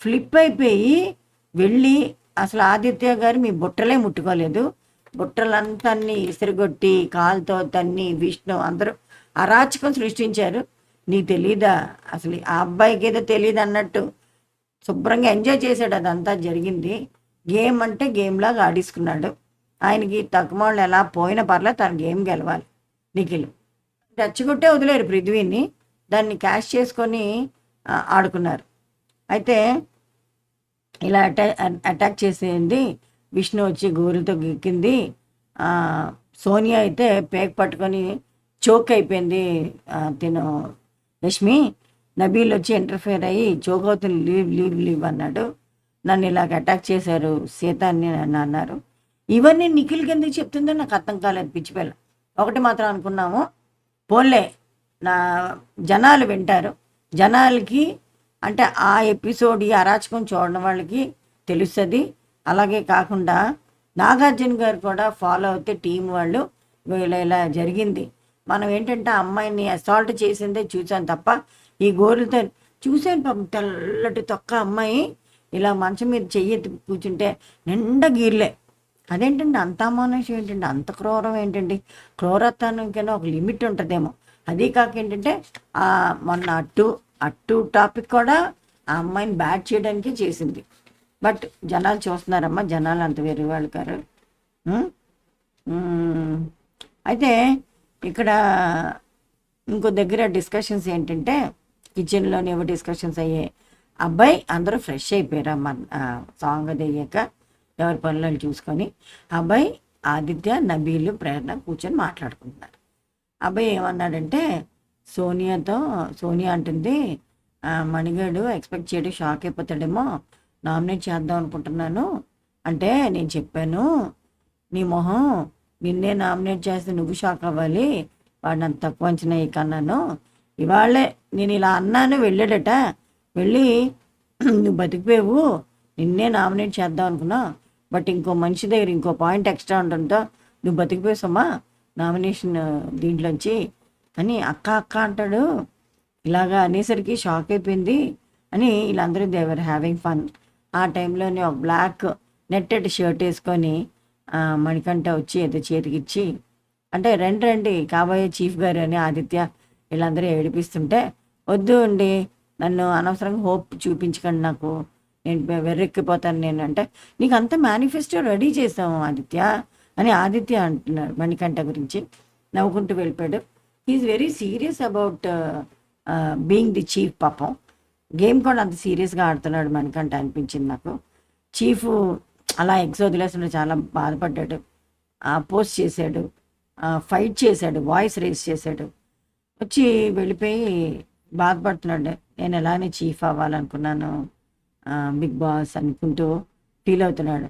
ఫ్లిప్ అయిపోయి వెళ్ళి అసలు ఆదిత్య గారు మీ బుట్టలే ముట్టుకోలేదు. బుట్టలంతా ఇసిరిగొట్టి కాలుతో తన్ని విష్ణు అందరూ అరాచకం సృష్టించారు. నీకు తెలీదా అసలు ఆ అబ్బాయికి ఏదో తెలియదు అన్నట్టు శుభ్రంగా ఎంజాయ్ చేశాడు. అదంతా జరిగింది. గేమ్ అంటే గేమ్లాగా ఆడేసుకున్నాడు. ఆయనకి తక్కువళ్ళు ఎలా పోయిన పర్లేదు, తన గేమ్ గెలవాలి. నిఖిల్ రెచ్చగొట్టే వదిలేరు పృథ్వీని, దాన్ని క్యాష్ చేసుకొని ఆడుకున్నారు. అయితే ఇలా అటాక్ చేసేది విష్ణు వచ్చి గోరుతో గిక్కింది. సోనియా అయితే పేక్ పట్టుకొని చోక్ అయిపోయింది. తిను లక్ష్మి నబీల్ వచ్చి ఇంటర్ఫేర్ అయ్యి చోక్ అవుతుంది, లీవ్ లీవ్ లీవ్ అన్నాడు. నన్ను ఇలాగ అటాక్ చేశారు సీత అని నన్ను అన్నారు. ఇవన్నీ నిఖిల్కి ఎందుకు చెప్తుందో నాకు అర్థం కాలేదు. పిచ్చిపిల్ల ఒకటి మాత్రం అనుకున్నాము, పోన్లే నా జనాలు వింటారు, జనాలకి అంటే ఆ ఎపిసోడ్ ఈ అరాచకం చూడడం వాళ్ళకి తెలుస్తుంది. అలాగే కాకుండా నాగార్జున గారు కూడా ఫాలో అవుతే టీం వాళ్ళు ఇలా జరిగింది. మనం ఏంటంటే అమ్మాయిని అసాల్ట్ చేసిందే చూసాను తప్ప ఈ గోరులతో చూసాను. పాపం తెల్లటి తొక్క అమ్మాయి ఇలా మంచం మీద చెయ్యి కూర్చుంటే నిండా గీర్లే. అదేంటండి అంత అమానుషం ఏంటండి, అంత క్రూరం ఏంటండి? క్రూరత్వానికైనా ఒక లిమిట్ ఉంటుందేమో. అది కాక ఏంటంటే మొన్న అట్టు టాపిక్ కూడా ఆ అమ్మాయిని బ్యాట్ చేయడానికి చేసింది. బట్ జనాలు చూస్తున్నారమ్మా, జనాలు అంత వేరే వాళ్ళు కారు. అయితే ఇక్కడ ఇంకో దగ్గర డిస్కషన్స్ ఏంటంటే కిచెన్లోనే ఏవో డిస్కషన్స్ అయ్యాయి. అబ్బాయి అందరూ ఫ్రెష్ అయిపోయారమ్మా సాంగ్ అది అయ్యాక, ఎవరి పనులను చూసుకొని. అబ్బాయి, ఆదిత్య, నబీలు, ప్రేరణ కూర్చొని మాట్లాడుకుంటున్నారు. అబ్బాయి ఏమన్నాడంటే సోనియా అంటుంది మణిగాడు ఎక్స్పెక్ట్ చేయడం షాక్ అయిపోతాడేమో, నామినేట్ చేద్దాం అనుకుంటున్నాను అంటే నేను చెప్పాను నీ మొహం, నిన్నే నామినేట్ చేస్తే నువ్వు షాక్ అవ్వాలి, వాడిని అంత తక్కువ అంచనా కన్నాను. ఇవాళే నేను ఇలా అన్నాను, వెళ్ళాడట, వెళ్ళి నువ్వు బతికిపోయావు, నిన్నే నామినేట్ చేద్దాం అనుకున్నా, బట్ ఇంకో మనిషి దగ్గర ఇంకో పాయింట్ ఎక్స్ట్రా ఉండడంతో నువ్వు బతికిపోయావమ్మా నామినేషన్ దీంట్లోంచి అని అక్క అంటాడు. ఇలాగా అనేసరికి షాక్ అయిపోయింది అని వీళ్ళందరూ దేవర్ హ్యావింగ్ ఫన్. ఆ టైంలోనే ఒక బ్లాక్ నెట్టెడ్ షర్ట్ వేసుకొని మణికంఠ వచ్చి ఏదో చేతికిచ్చి అంటే రండి కాబోయే చీఫ్ గారు అని ఆదిత్య వీళ్ళందరూ ఏడిపిస్తుంటే, వద్దు అండి నన్ను అనవసరంగా హోప్ చూపించకండి, నాకు నేను వెర్రెక్కిపోతాను నేను అంటే, నీకు అంత మేనిఫెస్టో రెడీ చేసాము ఆదిత్య అని ఆదిత్య అంటున్నాడు మణికంఠ గురించి. నవ్వుకుంటూ వెళ్ళిపోయాడు. He's very serious about being the chief. పాపం గేమ్ కూడా అంత సీరియస్గా ఆడుతున్నాడు మణికంఠ అనిపించింది నాకు. చీఫ్ అలా ఎగ్స్ వదిలేస్తుంటే చాలా బాధపడ్డాడు. పోస్ట్ చేశాడు, ఫైట్ చేశాడు, వాయిస్ రేస్ చేశాడు, వచ్చి వెళ్ళిపోయి బాధపడుతున్నాడు. నేను ఎలానే చీఫ్ అవ్వాలనుకున్నాను బిగ్ బాస్ అనుకుంటూ ఫీల్ అవుతున్నాడు.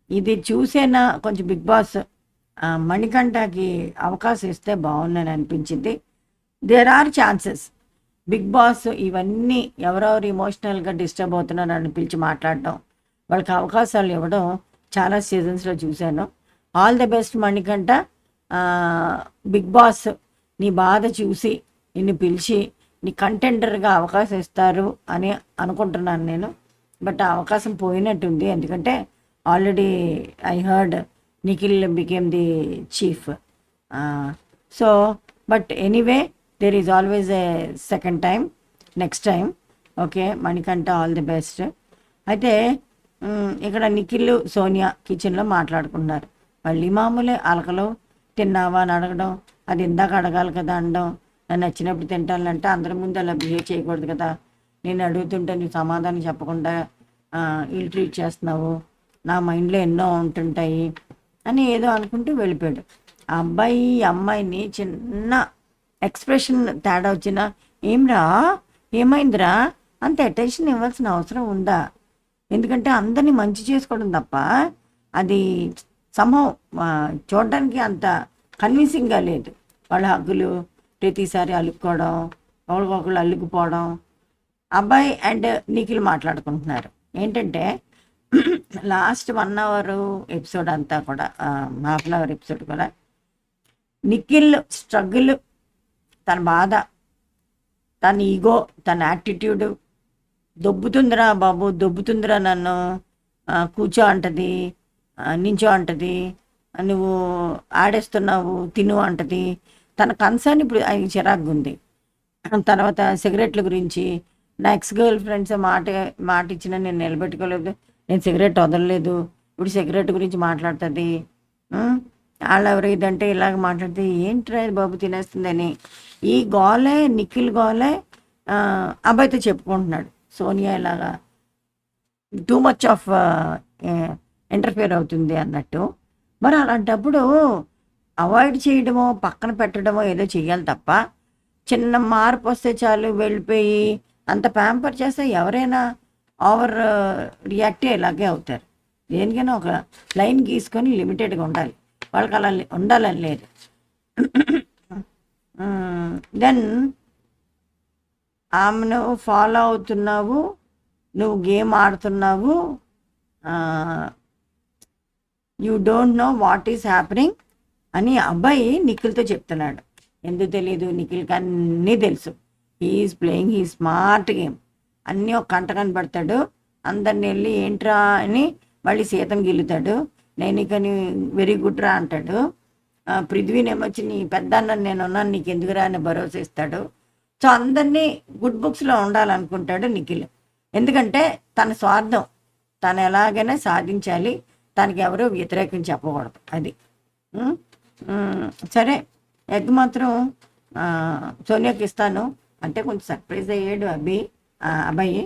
ఇది చూసేనా కొంచెం బిగ్ బాస్ మణికంఠకి అవకాశం ఇస్తే బాగుందని అనిపించింది. There are chances. Bigg Boss ఇవన్నీ ఎవరెవరు ఇమోషనల్గా డిస్టర్బ్ అవుతున్నారని అని పిలిచి మాట్లాడటం, వాళ్ళకి అవకాశాలు ఇవ్వడం చాలా సీజన్స్లో చూశాను. All the best Manikanta. Bigg Boss నీ బాధ చూసి నిన్ను పిలిచి నీ కంటెండర్గా అవకాశం ఇస్తారు అని అనుకుంటున్నాను నేను. బట్ ఆ అవకాశం పోయినట్టుంది, ఎందుకంటే already I heard Nikhil became the chief. So but anyway there is always a second time, next time. Okay Manikanta, all the best. అయితే ఇక్కడ నిఖిల్ సోనియా కిచెన్లో మాట్లాడుకుంటున్నారు. మళ్ళీ మామూలే అలకలు తిన్నావా అని అడగడం, అది ఇందాక అడగాలి కదా అనడం, నన్ను నచ్చినప్పుడు తింటానంటే అందరి ముందు అలా బిహేవ్ చేయకూడదు కదా, నేను అడుగుతుంటే నువ్వు సమాధానం చెప్పకుండా ఇల్ ట్రీట్ చేస్తున్నావు, నా మైండ్లో ఎన్నో ఉంటుంటాయి అని ఏదో అనుకుంటూ వెళ్ళిపోయాడు. ఆ అబ్బాయి ఈ అమ్మాయిని చిన్న ఎక్స్ప్రెషన్ తేడా వచ్చినా, ఏమ్రా ఏమైందిరా అంత అటెన్షన్ ఇవ్వాల్సిన అవసరం ఉందా? ఎందుకంటే అందరినీ మంచి చేసుకోవడం తప్ప అది సంభవం చూడడానికి అంత కన్విన్సింగ్గా లేదు. వాళ్ళ హగ్గులు ప్రతిసారి అలుక్కోవడం, ఒకరికొకళ్ళు అల్లుకుపోవడం. అబ్బాయి అండ్ నిఖిల్ మాట్లాడుకుంటున్నారు ఏంటంటే లాస్ట్ 1 అవర్ ఎపిసోడ్ అంతా కూడా, హాఫ్ అన్ అవర్ ఎపిసోడ్ కూడా నిఖిల్ స్ట్రగుల్, తన బాధ, తన ఈగో, తన యాటిట్యూడ్, దొబ్బుతుందిరా బాబు దొబ్బుతుందిరా నన్ను, కూర్చో అంటది, నించో అంటది, నువ్వు ఆడేస్తున్నావు తిను అంటది. తన కన్సర్న్ ఇప్పుడు ఆయన చిరాకుగా ఉంది. తర్వాత సిగరెట్ల గురించి, నా ఎక్స్ గర్ల్ ఫ్రెండ్స్ మాట ఇచ్చిన నేను నిలబెట్టుకోలేదు, నేను సిగరెట్ వదలలేదు, ఇప్పుడు సిగరెట్ గురించి మాట్లాడుతుంది. వాళ్ళు ఎవరు ఇదంటే ఇలాగ మాట్లాడితే ఏంట్రా బాబు తినేస్తుందని ఈ గోలే, నిఖిల్ గోలే అబ్బాయితో చెప్పుకుంటున్నాడు. సోనియా ఇలాగా టూ మచ్ ఆఫ్ ఇంటర్ఫియర్ అవుతుంది అన్నట్టు. మరి అలాంటప్పుడు అవాయిడ్ చేయడమో పక్కన పెట్టడమో ఏదో చెయ్యాలి తప్ప చిన్న మార్పు వస్తే చాలు వెళ్ళిపోయి అంత ప్యాంపర్ చేస్తే ఎవరైనా ఓవర్ రియాక్ట్ ఇలాగే అవుతారు. దేనికైనా ఒక లైన్ గీసుకొని లిమిటెడ్గా ఉండాలి, వాళ్ళకి అలా ఉండాలని లేదు. దెన్ ఆమెను ఫాలో అవుతున్నావు, నువ్వు గేమ్ ఆడుతున్నావు, you don't know what is happening అని అబ్బాయి నిఖిల్తో చెప్తున్నాడు. ఎందుకు తెలీదు, నిఖిల్కి అన్నీ తెలుసు. He is playing he smart game. అన్నీ ఒక కంట కనబడతాడు, అందరిని వెళ్ళి ఏంట్రా అని మళ్ళీ సీతను గిల్లుతాడు, నేను ఇక వెరీ గుడ్ రా అంటాడు. పృథ్వీని ఏమొచ్చి నీ పెద్ద అన్నని నేను ఉన్నాను నీకు ఎందుకురా అని భరోసా ఇస్తాడు. సో అందరినీ గుడ్ బుక్స్లో ఉండాలనుకుంటాడు నిఖిల్. ఎందుకంటే తన స్వార్థం, తను ఎలాగైనా సాధించాలి, తనకి ఎవరూ వ్యతిరేకం చెప్పకూడదు. అది సరే. ఎగ్ మాత్రం సోనియాకి ఇస్తాను అంటే కొంచెం సర్ప్రైజ్ అయ్యాడు అబ్బాయి.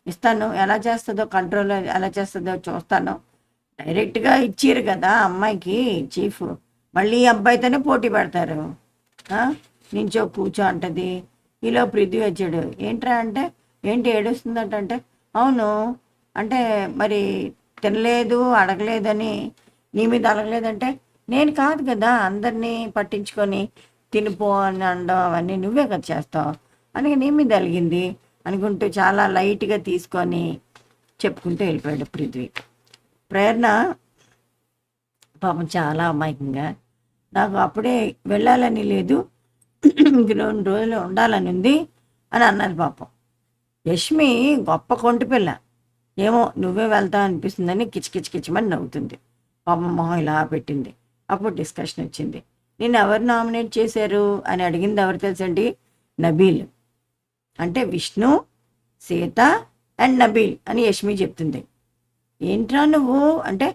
ఇస్తాను, ఎలా చేస్తుందో కంట్రోల్ ఎలా చేస్తుందో చూస్తాను. డైరెక్ట్గా ఇచ్చారు కదా అమ్మాయికి చీఫ్, మళ్ళీ అబ్బాయితోనే పోటీ పెడతారు. నించో కూర్చో అంటది. ఈలో పృథ్వీ వచ్చాడు, ఏంట్రా అంటే ఏంటి ఏడుస్తుందంటే, అవును అంటే మరి తినలేదు అడగలేదని నీ మీద అడగలేదంటే, నేను కాదు కదా అందరినీ పట్టించుకొని తినిపో అని అనడం అవన్నీ నువ్వే కదా చేస్తావు అని నీ మీద అలిగింది అనుకుంటూ చాలా లైట్గా తీసుకొని చెప్పుకుంటూ వెళ్ళిపోయాడు పృథ్వీ. ప్రేరణ పాపం చాలా అమాయకంగా, నాకు అప్పుడే వెళ్ళాలని లేదు, ఇంక 2 రోజులు ఉండాలని ఉంది అని అన్నది. పాపం యష్మి గొప్ప కొంటి పిల్ల, ఏమో నువ్వే వెళ్తా అనిపిస్తుందని కిచకిచమని నవ్వుతుంది. పాపం మొహం ఇలా పెట్టింది. అప్పుడు డిస్కషన్ వచ్చింది. నేను ఎవరు నామినేట్ చేశారు అని అడిగింది ఎవరు తెలుసండి, నబీల్. అంటే విష్ణు, సీత అండ్ నబీల్ అని యష్మి చెప్తుంది. ఏంట్రా నువ్వు అంటే,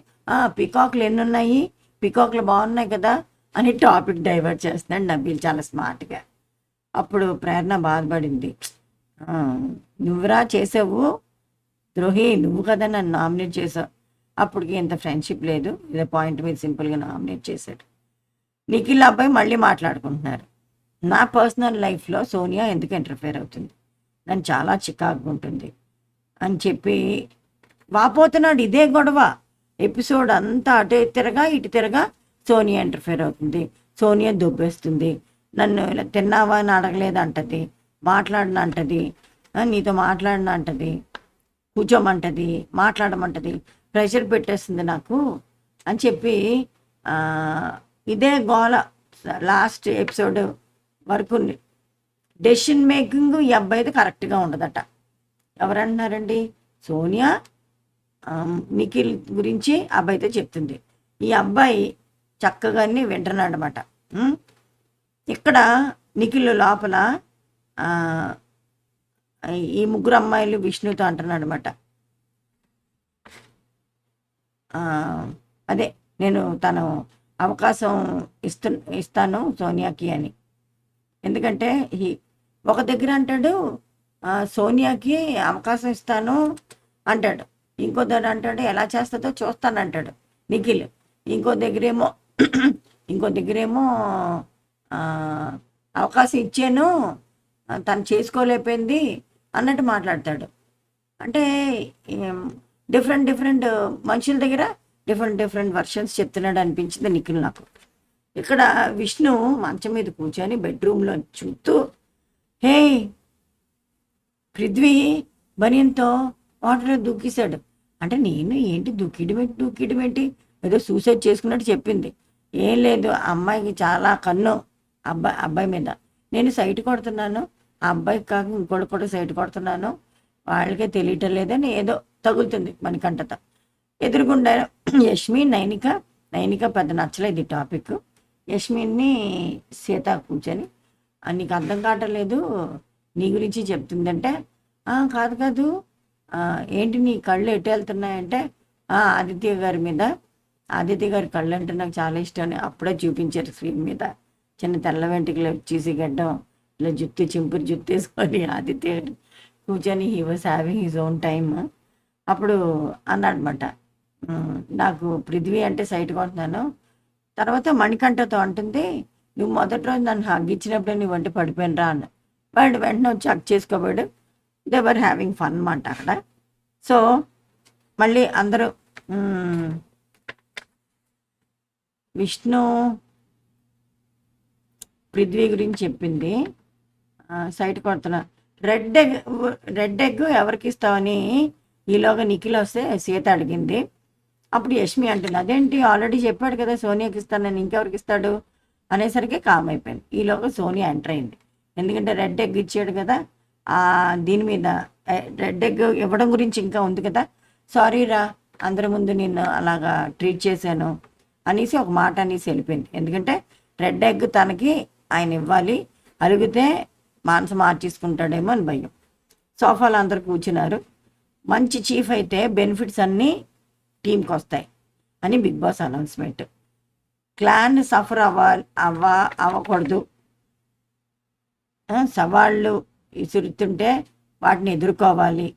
పికాక్లు ఎన్ని ఉన్నాయి, పికాక్లు బాగున్నాయి కదా అని టాపిక్ డైవర్ట్ చేస్తున్నాడు నబీల్ చాలా స్మార్ట్గా. అప్పుడు ప్రేరణ బాధపడింది, నువ్వురా చేసావు ద్రోహి, నువ్వు కదా నన్ను నామినేట్ చేసావు. అప్పటికి ఇంత ఫ్రెండ్షిప్ లేదు, ఇదే పాయింట్ మీద సింపుల్గా నామినేట్ చేశాడు. నిఖిల్ అబ్బాయి మళ్ళీ మాట్లాడుకుంటున్నారు. నా పర్సనల్ లైఫ్లో సోనియా ఎందుకు ఇంటర్ఫేర్ అవుతుంది, నన్ను చాలా చికాకుగా ఉంటుంది అని చెప్పి వాపోతున్నాడు. ఇదే గొడవ ఎపిసోడ్ అంతా, అటు తిరగా ఇటు తిరగా సోనియా ఇంటర్ఫేర్ అవుతుంది, సోనియా దొబ్బేస్తుంది, నన్ను ఇలా తిన్నావా అని అడగలేదు అంటది, మాట్లాడిన అంటది, నీతో మాట్లాడిన అంటది, కూర్చోమంటది, మాట్లాడమంటది, ప్రెషర్ పెట్టేస్తుంది నాకు అని చెప్పి ఇదే గోల లాస్ట్ ఎపిసోడ్ వరకు. డెసిషన్ మేకింగ్ ఈ అబ్బాయిది కరెక్ట్గా ఉండదట. ఎవరంటున్నారండి, సోనియా నిఖిల్ గురించి అబ్బాయితో చెప్తుంది. ఈ అబ్బాయి చక్కగానే వింటున్నాడు అనమాట. ఇక్కడ నిఖిల్ లోపల ఈ 3 అమ్మాయిలు విష్ణుతో అంటున్నాడు అనమాట. అదే నేను తను అవకాశం ఇస్తు ఇస్తాను సోనియాకి అని. ఎందుకంటే ఒక దగ్గర అంటాడు సోనియాకి అవకాశం ఇస్తాను అంటాడు, ఇంకో దగ్గర అంటాడు ఎలా చేస్తుందో చూస్తానంటాడు నిఖిల్. ఇంకో దగ్గరేమో ఇంకో దగ్గరేమో అవకాశం ఇచ్చాను తను చేసుకోలేకపోయింది అన్నట్టు మాట్లాడతాడు. అంటే డిఫరెంట్ డిఫరెంట్ మనుషుల దగ్గర డిఫరెంట్ వర్షన్స్ చెప్తున్నాడు అనిపించింది నిఖిల్ నాకు. ఇక్కడ విష్ణు మంచం మీద కూర్చొని బెడ్రూమ్లో చూస్తూ, హే పృథ్వీ బనియంతో వాటర్లో దూకేశాడు అంటే, నేను ఏంటి దూకిడమేంటి ఏదో సూసైడ్ చేసుకున్నట్టు చెప్పింది. ఏం లేదు, అమ్మాయికి చాలా కన్ను అబ్బాయి మీద. నేను సైట్ కొడుతున్నాను, ఆ అబ్బాయికి కాక ఇంకోటి కూడా సైట్ కొడుతున్నాను, వాళ్ళకే తెలియటం లేదని ఏదో తగులుతుంది మణికంఠత. ఎదురుగుండా యష్మి నైనిక పెద్ద నచ్చలేదు ఈ టాపిక్. యష్మిని సీత కూర్చొని నీకు అర్థం కావట్లేదు నీ గురించి చెప్తుందంటే, కాదు ఏంటి నీ కళ్ళు ఎటు వెళ్తున్నాయంటే, ఆదిత్య గారి కళ్ళు అంటే నాకు చాలా ఇష్టం అని అప్పుడే చూపించారు స్క్రీన్ మీద. చిన్న తెల్ల వెంట్రుకలు వచ్చేసి గడ్డం ఇలా చింపురు జుట్టు వేసుకొని ఆదిత్య కూర్చొని he was having his own time. అప్పుడు అన్నాడనమాట, నాకు పృథ్వీ అంటే సైట్ కొంటున్నాను. తర్వాత మణికంఠతో అంటుంది, నువ్వు మొదటి రోజు నన్ను హగ్గిచ్చినప్పుడే నీ వంటి పడిపోయిన రా అన్న. వాడు వెంటనే వచ్చి హగ్ చేసుకోబోయాడు. దే వర్ హ్యావింగ్ ఫన్ అన్నమాట అక్కడ. సో మళ్ళీ అందరూ విష్ణు పృథ్వీ గురించి చెప్పింది, సైట్ కొడుతున్నా. రెడ్ ఎగ్ ఎవరికి ఇస్తావని ఈలోగా నిఖిల్ వస్తే సీత అడిగింది. అప్పుడు యష్మి అంటుంది, అదేంటి ఆల్రెడీ చెప్పాడు కదా సోనియాకి ఇస్తానని, ఇంకెవరికి ఇస్తాడు అనేసరికి కామ్ అయిపోయింది. ఈలోగా సోనియా ఎంటర్ అయింది. ఎందుకంటే రెడ్ ఎగ్ ఇచ్చాడు కదా, దీని మీద రెడ్ ఎగ్ ఇవ్వడం గురించి ఇంకా ఉంది కదా, సారీ రా అందరి ముందు నిన్ను అలాగా ట్రీట్ చేశాను అనేసి ఒక మాట అనేసి వెళ్ళిపోయింది. ఎందుకంటే రెడ్ ఎగ్ తనకి ఆయన ఇవ్వాలి, అలిగితే మానస మార్చేసుకుంటాడేమో అని భయం. సోఫాలో అందరు కూర్చున్నారు. మంచి చీఫ్ అయితే బెనిఫిట్స్ అన్నీ టీంకి వస్తాయి అని Bigg Boss announcement. Clan suffer అవ్వకూడదు, సవాళ్ళు విసురుతుంటే వాటిని ఎదుర్కోవాలి,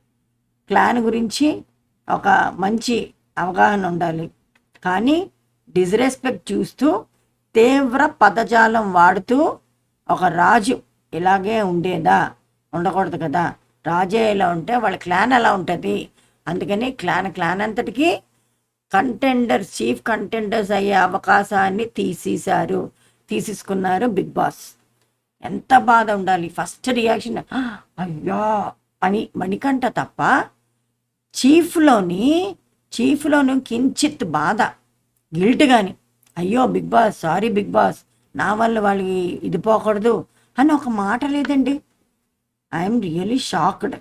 క్లాన్ గురించి ఒక మంచి అవగాహన ఉండాలి, కానీ డిస్రెస్పెక్ట్ చూస్తూ తీవ్ర పదజాలం వాడుతూ ఒక రాజు ఇలాగే ఉండకూడదు కదా, రాజే ఇలా ఉంటే వాళ్ళ క్లాన్ ఎలా ఉంటుంది. అందుకని క్లాన్ అంతటికీ చీఫ్ కంటెండర్స్ అయ్యే అవకాశాన్ని తీసేసుకున్నారు బిగ్ బాస్. ఎంత బాధ ఉండాలి. ఫస్ట్ రియాక్షన్ అయ్యో అని మణికంఠ తప్ప చీఫ్లోను కించిత్ బాధ, గిల్ట్ కానీ, అయ్యో Bigg Boss sorry Bigg Boss నా వల్ల వాళ్ళకి ఇది పోకూడదు అని ఒక మాట లేదండి. I'm really shocked.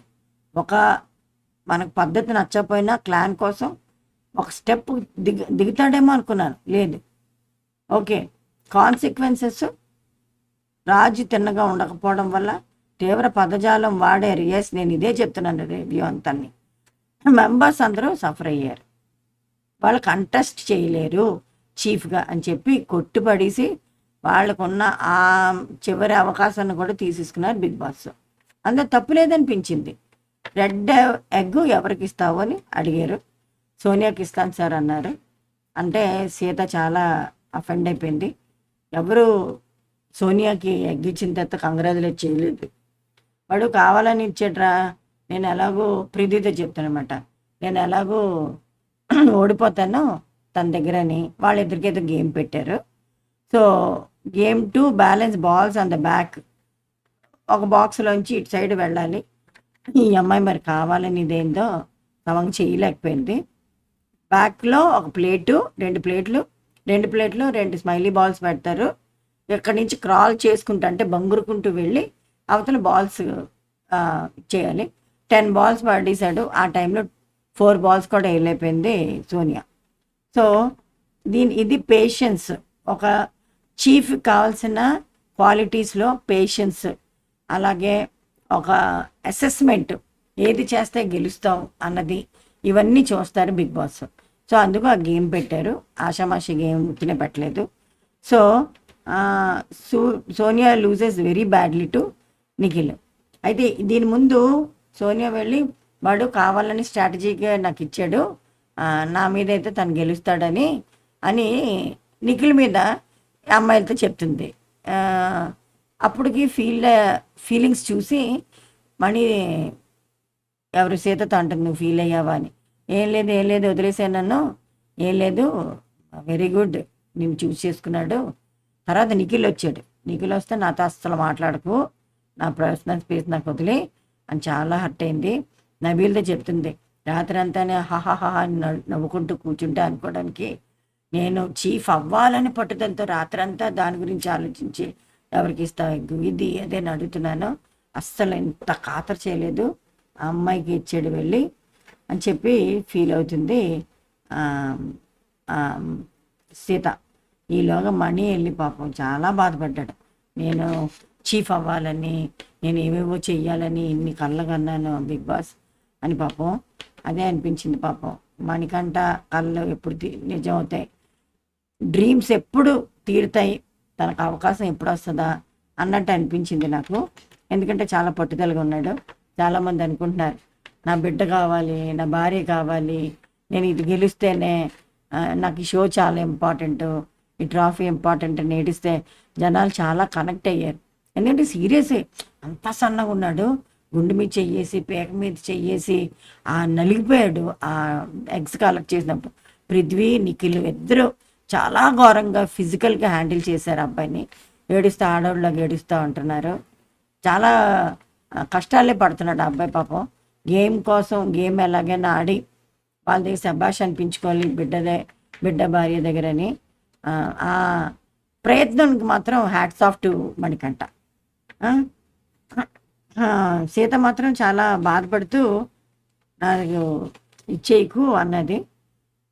మనకు పద్ధతి నచ్చకపోయినా క్లాన్ కోసం ఒక స్టెప్ దిగుతాడేమో అనుకున్నాను, లేదు. ఓకే, కాన్సిక్వెన్సెస్ రాజు తిన్నగా ఉండకపోవడం వల్ల తీవ్ర పదజాలం వాడారు. ఎస్, నేను ఇదే చెప్తున్నాను రివ్యూ అంతాన్ని. మెంబర్స్ అందరూ సఫర్ అయ్యారు, వాళ్ళు కంటెస్ట్ చేయలేరు చీఫ్గా అని చెప్పి కొట్టుపడేసి వాళ్ళకున్న ఆ చివరి అవకాశాన్ని కూడా తీసేసుకున్నారు బిగ్ బాస్. అందులో తప్పు లేదనిపించింది. రెడ్ ఎగ్ ఎవరికి ఇస్తావు అని అడిగారు. సోనియాకి ఇస్తాను సార్ అన్నారు. అంటే సీత చాలా అఫెండ్ అయిపోయింది. ఎవరు సోనియాకి ఎగ్ ఇచ్చిన తర్వాత కంగ్రాచులేట్ చేయలేదు. వాడు కావాలని ఇచ్చాడ్రా, నేను ఎలాగో ప్రీతితో చెప్తానమాట, నేను ఎలాగో ఓడిపోతాను తన దగ్గరని. వాళ్ళిద్దరికైతే గేమ్ పెట్టారు. So game 2 balance balls on the back. ఒక బాక్స్లోంచి ఇటు సైడ్ వెళ్ళాలి. ఈ అమ్మాయి మరి కావాలని ఇదేందో సమంగా చేయలేకపోయింది. బ్యాక్లో ఒక ప్లేటు, 2 ప్లేట్లు, 2 స్మైలీ బాల్స్ పెడతారు. ఇక్కడి నుంచి క్రాల్ చేసుకుంటూ అంటే బంగురుకుంటూ వెళ్ళి అవతల బాల్స్ చేయాలి. 10 బాల్స్ పడేశాడు. ఆ టైంలో 4 బాల్స్ కూడా వెళ్ళైపోయింది సోనియా. సో ఇది పేషెన్స్. ఒక చీఫ్ కావాల్సిన క్వాలిటీస్లో పేషెన్స్, అలాగే ఒక అసెస్మెంట్, ఏది చేస్తే గెలుస్తాం అన్నది, ఇవన్నీ చూస్తారు బిగ్ బాస్. సో అందుకు ఆ గేమ్ పెట్టారు. ఆషామాషి గేమ్ ఉత్తినే పెట్టలేదు. So Sonia loses very badly to Nikhil. అయితే దీని ముందు సోనియా వెళ్ళి వాడు కావాలని స్ట్రాటజీగా నాకు ఇచ్చాడు, నా మీద అయితే తను గెలుస్తాడని అని నిఖిల్ మీద అమ్మాయిలతో చెప్తుంది. అప్పటికి ఫీలింగ్స్ చూసి మణి ఎవరు సీతతో అంటుంది, నువ్వు ఫీల్ అయ్యావా అని. ఏం లేదు వదిలేసాను నన్ను, ఏం లేదు, వెరీ గుడ్ నేను చూస్ చేసుకున్నాడు. తర్వాత నిఖిల్ వచ్చాడు. నిఖిల్ వస్తే నాతో అస్సలు మాట్లాడకు, నా పర్సనల్ స్పేస్ నాకు వదిలే అని చాలా హర్ట్ అయింది. నబీల్తో చెప్తుంది, రాత్రి అంతానే హాహాహా అని నవ్వుకుంటూ కూర్చుంటే అనుకోవడానికి నేను చీఫ్ అవ్వాలని పట్టుదలతో రాత్రంతా దాని గురించి ఆలోచించి ఎవరికి ఇస్తావు ఇది అదే అడుగుతున్నాను, అస్సలు ఇంత ఖాతరు చేయలేదు, ఆ అమ్మాయికి ఇచ్చాడు వెళ్ళి అని చెప్పి ఫీల్ అవుతుంది సీత. ఈలోగా మణి వెళ్ళి పాపం చాలా బాధపడ్డాడు. నేను చీఫ్ అవ్వాలని, నేను ఏవేవో చెయ్యాలని ఇన్ని కళ్ళగన్నాను బిగ్ బాస్ అని పాపం అదే అనిపించింది. పాపం మణికంఠ కళ్ళు ఎప్పుడు నిజం అవుతాయి, డ్రీమ్స్ ఎప్పుడు తీరుతాయి, తనకు అవకాశం ఎప్పుడు వస్తుందా అన్నట్టు అనిపించింది నాకు. ఎందుకంటే చాలా పట్టుదలగా ఉన్నాడు. చాలామంది అనుకుంటున్నారు నా బిడ్డ కావాలి, నా భార్య కావాలి, నేను ఇది గెలిస్తేనే నాకు ఈ షో చాలా ఇంపార్టెంట్, ఈ ట్రాఫీ ఇంపార్టెంట్ అని ఏడిస్తే జనాలు చాలా కనెక్ట్ అయ్యారు. ఎందుకంటే సీరియస్ అంత సన్నగా ఉన్నాడు, గుండె మీద చెయ్యేసి పేక మీద చెయ్యేసి నలిగిపోయాడు ఆ ఎగ్స్ కలెక్ట్ చేసినప్పుడు. పృథ్వీ నిఖిల్ ఇద్దరు చాలా ఘోరంగా ఫిజికల్గా హ్యాండిల్ చేశారు అబ్బాయిని. ఏడుస్తూ ఆడవాళ్ళకి ఏడుస్తూ ఉంటున్నారు. చాలా కష్టాలే పడుతున్నాడు ఆ అబ్బాయి పాపం. గేమ్ కోసం గేమ్ ఎలాగైనా ఆడి వాళ్ళ దగ్గర శభాష్ అనిపించుకోవాలి బిడ్డ భార్య దగ్గరని ఆ ప్రయత్నానికి మాత్రం hats off to Manikanta. Sita మాత్రం చాలా బాధపడుతూ నాకు ఇచ్చేయకు అన్నది.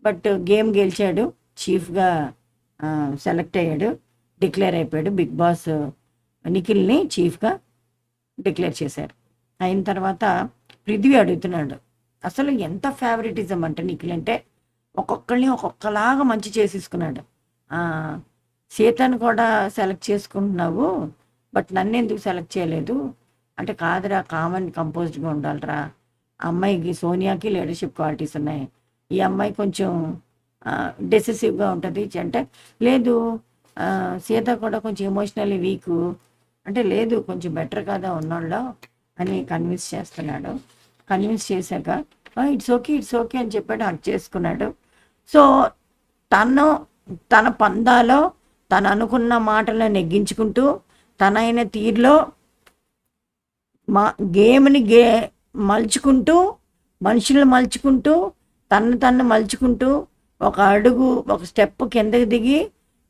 బట్ గేమ్ గెలిచాడు, చీఫ్గా సెలెక్ట్ అయ్యాడు, డిక్లేర్ అయిపోయాడు. బిగ్ బాస్ నిఖిల్ని చీఫ్గా డిక్లేర్ చేశారు. అయిన తర్వాత పృథ్వీ అడుగుతున్నాడు, అసలు ఎంత ఫేవరెటిజం అంటే నిఖిల్ అంటే ఒక్కొక్కరిని ఒక్కొక్కలాగా మంచి చేసేసుకున్నాడు. సీతను కూడా సెలెక్ట్ చేసుకుంటున్నావు, బట్ నన్ను ఎందుకు సెలెక్ట్ చేయలేదు అంటే, కాదురా కామన్ కంపోజ్డ్గా ఉండాలిరా, అమ్మాయికి సోనియాకి లీడర్షిప్ క్వాలిటీస్ ఉన్నాయి, ఈ అమ్మాయి కొంచెం డెసిసివ్గా ఉంటుంది అంటే, లేదు సీత కూడా కొంచెం ఎమోషనల్లీ వీక్ అంటే, లేదు కొంచెం బెటర్ కదా ఉన్నోళ్ళ అని కన్విన్స్ చేస్తున్నాడు. కన్విన్స్ చేశాక ఇట్స్ ఓకే అని చెప్పాడు, హక్ చేసుకున్నాడు. సో తన పందాలో తను అనుకున్న మాటలను నెగ్గించుకుంటూ తనైన తీరులో గేమ్ని మలుచుకుంటూ మనుషులు మలుచుకుంటూ తను మలుచుకుంటూ ఒక అడుగు ఒక స్టెప్ కిందకి దిగి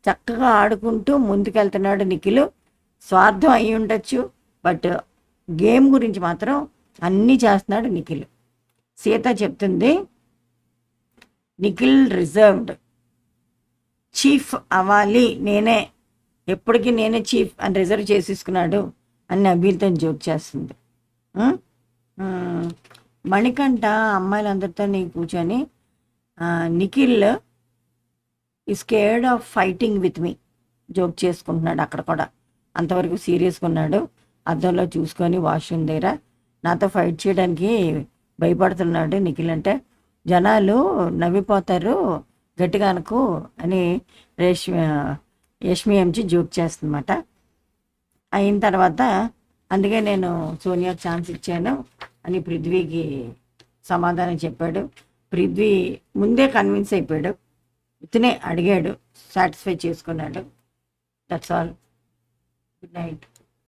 చక్కగా ఆడుకుంటూ ముందుకెళ్తున్నాడు నిఖిల్. స్వార్థం అయి ఉండొచ్చు, బట్ గేమ్ గురించి మాత్రం అన్నీ చేస్తున్నాడు నిఖిల్. సీత చెప్తుంది నిఖిల్ రిజర్వ్డ్, చీఫ్ అవ్వాలి నేనే, ఎప్పటికీ నేనే చీఫ్ అని రిజర్వ్ చేసేసుకున్నాడు అని అభిల్తో జోక్ చేస్తుంది. మణికంఠ అమ్మాయిలందరితో నీ కూర్చొని నిఖిల్ ఈ scared of fighting with me joke చేసుకుంటున్నాడు. అక్కడ కూడా అంతవరకు సీరియస్గా ఉన్నాడు. అద్దంలో చూసుకొని వాష్రూమ్ దగ్గర నాతో ఫైట్ చేయడానికి భయపడుతున్నాడు నిఖిల్ అంటే, జనాలు నవ్విపోతారు గట్టిగా అనుకో అని యష్మి ఎంచి జోక్ చేస్తుందన్నమాట. అయిన తర్వాత అందుకే నేను సోనియాకి ఛాన్స్ ఇచ్చాను అని పృథ్వీకి సమాధానం చెప్పాడు. పృథ్వీ ముందే కన్విన్స్ అయిపోయాడు, ఇతనే అడిగాడు, సాటిస్ఫై చేసుకున్నాడు. That's all. Good night.